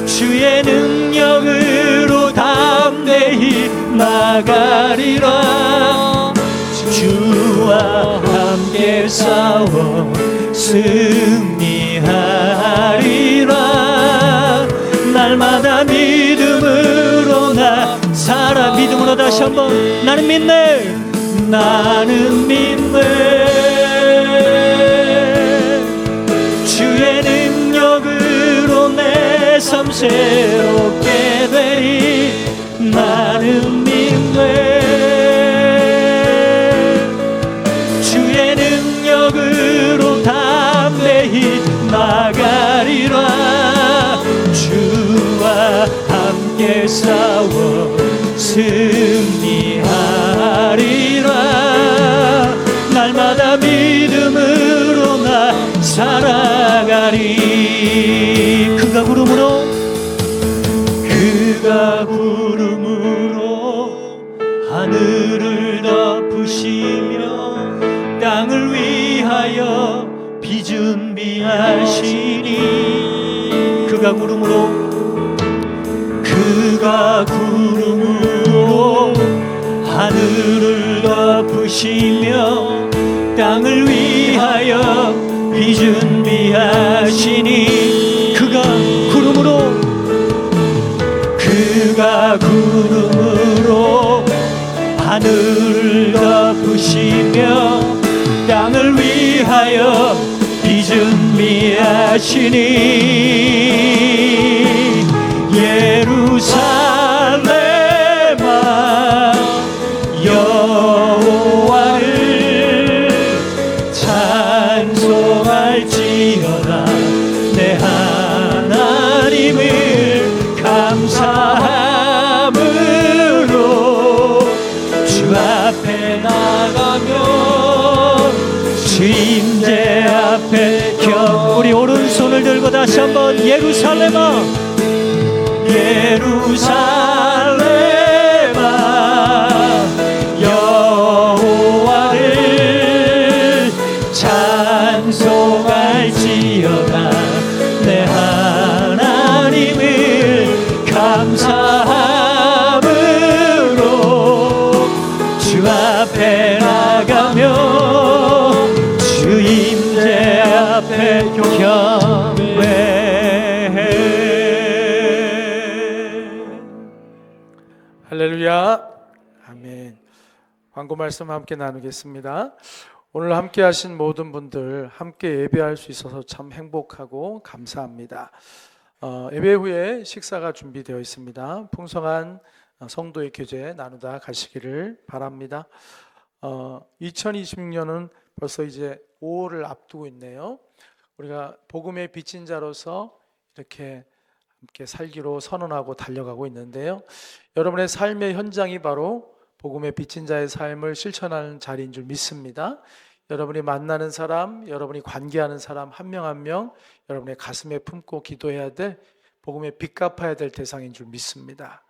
주의 능력으로 담대히 나가리라. 주와 함께 싸워 승리하리라. 날마다 믿음으로 나 살아. 믿음으로 다시 한번. 나는 믿네. 나는 믿네. 주의 능력으로 내 삶 새롭게 되리. 나는 믿네. 주의 능력으로 담대히 나가리라. 주와 함께 싸워 승리하리라. 날마다 믿음으로 나 살아가리. 그가 구름으로 하늘을 덮으시며 땅을 위하여 비 준비하시니. 그가 구름으로 하늘을 덮으시며 땅을 위하여 비 준비하시니. 그가 구름으로 하늘을 덮으시며 땅을 위하여 비 준비하시니. 예루살렘아 여호와를 찬송할지어다. 내 하나님을 감사함으로 주 앞에 나가며 주 임재 앞에 우리 오른손을 들고 다시 한번. 예루살렘아 여호와를 찬송할지어다. 내 하나님을 감사함으로 주 앞에 나가며 주 임재 앞에 경배해. 할렐루야. 아멘. 광고 말씀 함께 나누겠습니다. 오늘 함께 하신 모든 분들 함께 예배할 수 있어서 참 행복하고 감사합니다. 예배 후에 식사가 준비되어 있습니다. 풍성한 성도의 교제 나누다 가시기를 바랍니다. 2026년은 벌써 이제 5월을 앞두고 있네요. 우리가 복음의 빚진 자로서 이렇게 함께 살기로 선언하고 달려가고 있는데요. 여러분의 삶의 현장이 바로 복음의 빚진 자의 삶을 실천하는 자리인 줄 믿습니다. 여러분이 만나는 사람, 여러분이 관계하는 사람 한 명 한 명 여러분의 가슴에 품고 기도해야 될 복음의 빚 갚아야 될 대상인 줄 믿습니다.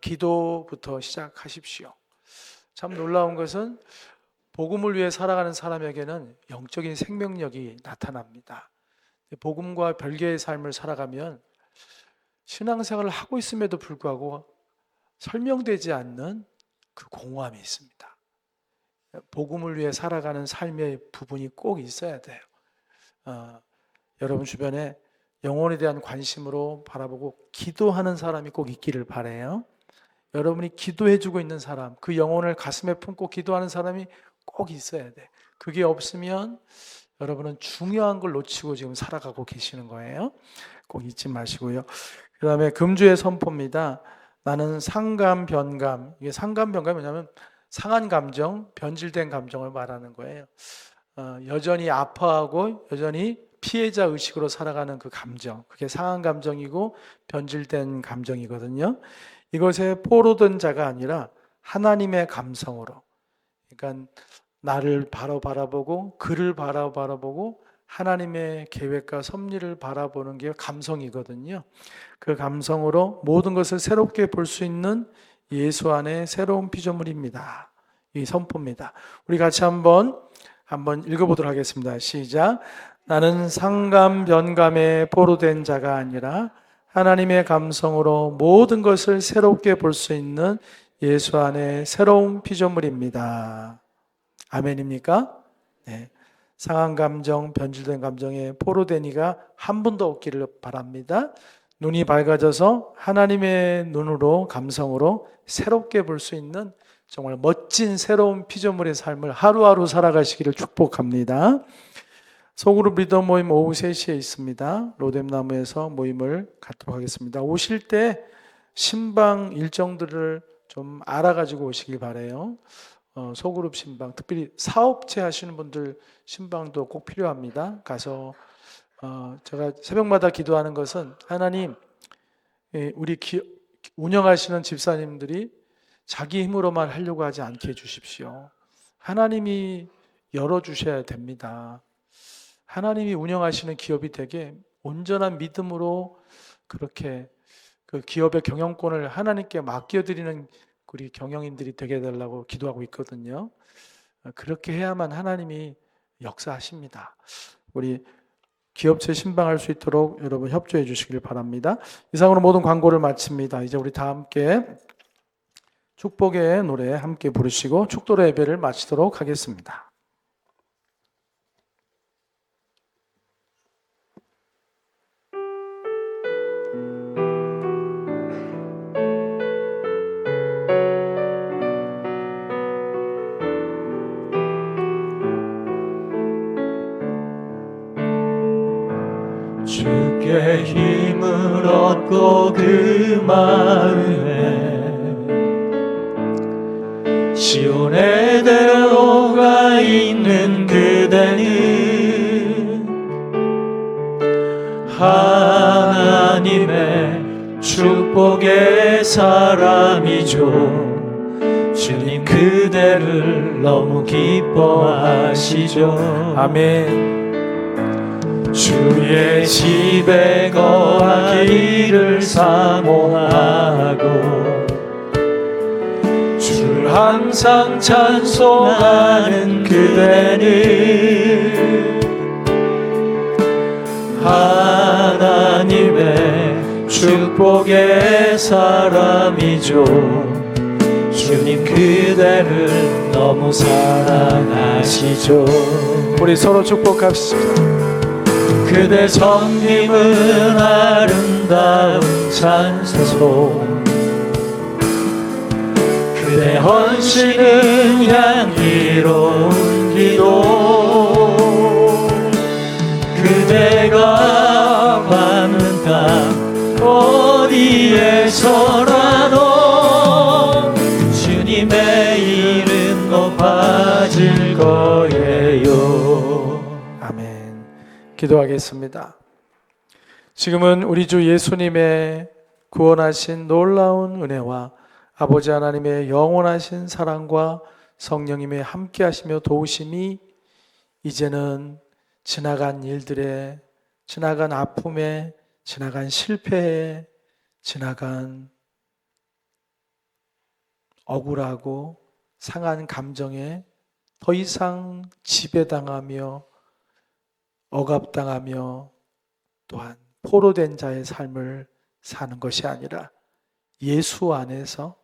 기도부터 시작하십시오. 참 놀라운 것은 복음을 위해 살아가는 사람에게는 영적인 생명력이 나타납니다. 복음과 별개의 삶을 살아가면 신앙생활을 하고 있음에도 불구하고 설명되지 않는 그 공허함이 있습니다. 복음을 위해 살아가는 삶의 부분이 꼭 있어야 돼요. 여러분 주변에 영혼에 대한 관심으로 바라보고 기도하는 사람이 꼭 있기를 바라요. 여러분이 기도해주고 있는 사람, 그 영혼을 가슴에 품고 기도하는 사람이 꼭 있어야 돼. 그게 없으면 여러분은 중요한 걸 놓치고 지금 살아가고 계시는 거예요. 꼭 잊지 마시고요. 그 다음에 금주의 선포입니다. 나는 상감, 변감. 이게 상감, 변감이 뭐냐면 상한 감정, 변질된 감정을 말하는 거예요. 여전히 아파하고 여전히 피해자 의식으로 살아가는 그 감정, 그게 상한 감정이고 변질된 감정이거든요. 이것에 포로된 자가 아니라 하나님의 감성으로, 그러니까 나를 바로 바라보고 그를 바로 바라보고 하나님의 계획과 섭리를 바라보는 게 감성이거든요. 그 감성으로 모든 것을 새롭게 볼 수 있는 예수 안에 새로운 피조물입니다. 이 선포입니다. 우리 같이 한번 읽어보도록 하겠습니다. 시작. 나는 상감 변감에 포로된 자가 아니라 하나님의 감성으로 모든 것을 새롭게 볼 수 있는 예수 안에 새로운 피조물입니다. 아멘입니까? 네. 상한 감정, 변질된 감정에 포로된 이가 한 분도 없기를 바랍니다. 눈이 밝아져서 하나님의 눈으로, 감성으로 새롭게 볼 수 있는 정말 멋진 새로운 피조물의 삶을 하루하루 살아가시기를 축복합니다. 소그룹 리더 모임 오후 3시에 있습니다. 로뎀나무에서 모임을 갖도록 하겠습니다. 오실 때 신방 일정들을 좀 알아가지고 오시길 바라요. 소그룹 신방, 특별히 사업체 하시는 분들 신방도 꼭 필요합니다. 가서 제가 새벽마다 기도하는 것은 하나님, 우리 운영하시는 집사님들이 자기 힘으로만 하려고 하지 않게 해주십시오. 하나님이 열어주셔야 됩니다. 하나님이 운영하시는 기업이 되게 온전한 믿음으로 그렇게 그 기업의 경영권을 하나님께 맡겨드리는 우리 경영인들이 되게 해달라고 기도하고 있거든요. 그렇게 해야만 하나님이 역사하십니다. 우리 기업체 신방할 수 있도록 여러분 협조해 주시길 바랍니다. 이상으로 모든 광고를 마칩니다. 이제 우리 다 함께 축복의 노래 함께 부르시고 축도의 예배를 마치도록 하겠습니다. 주께 힘을 얻고 그 마음에 시온에 들어가 있는 그대는 하나님의 축복의 사람이죠. 주님 그대를 너무 기뻐하시죠. 아멘. 주의 집에 거하기를 사모하고 주를 항상 찬송하는 그대는 하나님의 축복의 사람이죠. 주님 그대를 너무 사랑하시죠. 우리 서로 축복합시다. 그대 성님은 아름다운 찬송, 그대 헌신은 향기로운 길, 우리도 그대가 가는 땅 어디에서라도 주님의 이름 높아질 거예요. 아멘. 기도하겠습니다. 지금은 우리 주 예수님의 구원하신 놀라운 은혜와 아버지 하나님의 영원하신 사랑과 성령님의 함께하시며 도우심이 이제는 지나간 일들에, 지나간 아픔에, 지나간 실패에, 지나간 억울하고 상한 감정에 더 이상 지배당하며 억압당하며 또한 포로된 자의 삶을 사는 것이 아니라 예수 안에서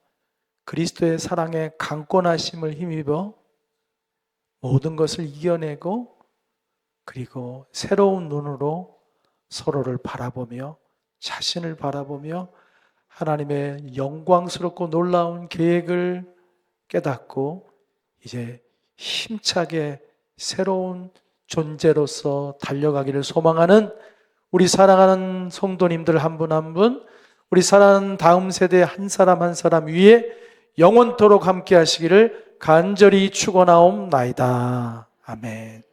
그리스도의 사랑에 강권하심을 힘입어 모든 것을 이겨내고 그리고 새로운 눈으로 서로를 바라보며 자신을 바라보며 하나님의 영광스럽고 놀라운 계획을 깨닫고 이제 힘차게 새로운 존재로서 달려가기를 소망하는 우리 사랑하는 성도님들 한 분 한 분, 우리 사랑하는 다음 세대 한 사람 한 사람 위에 영원토록 함께 하시기를 간절히 축원하옵나이다. 아멘.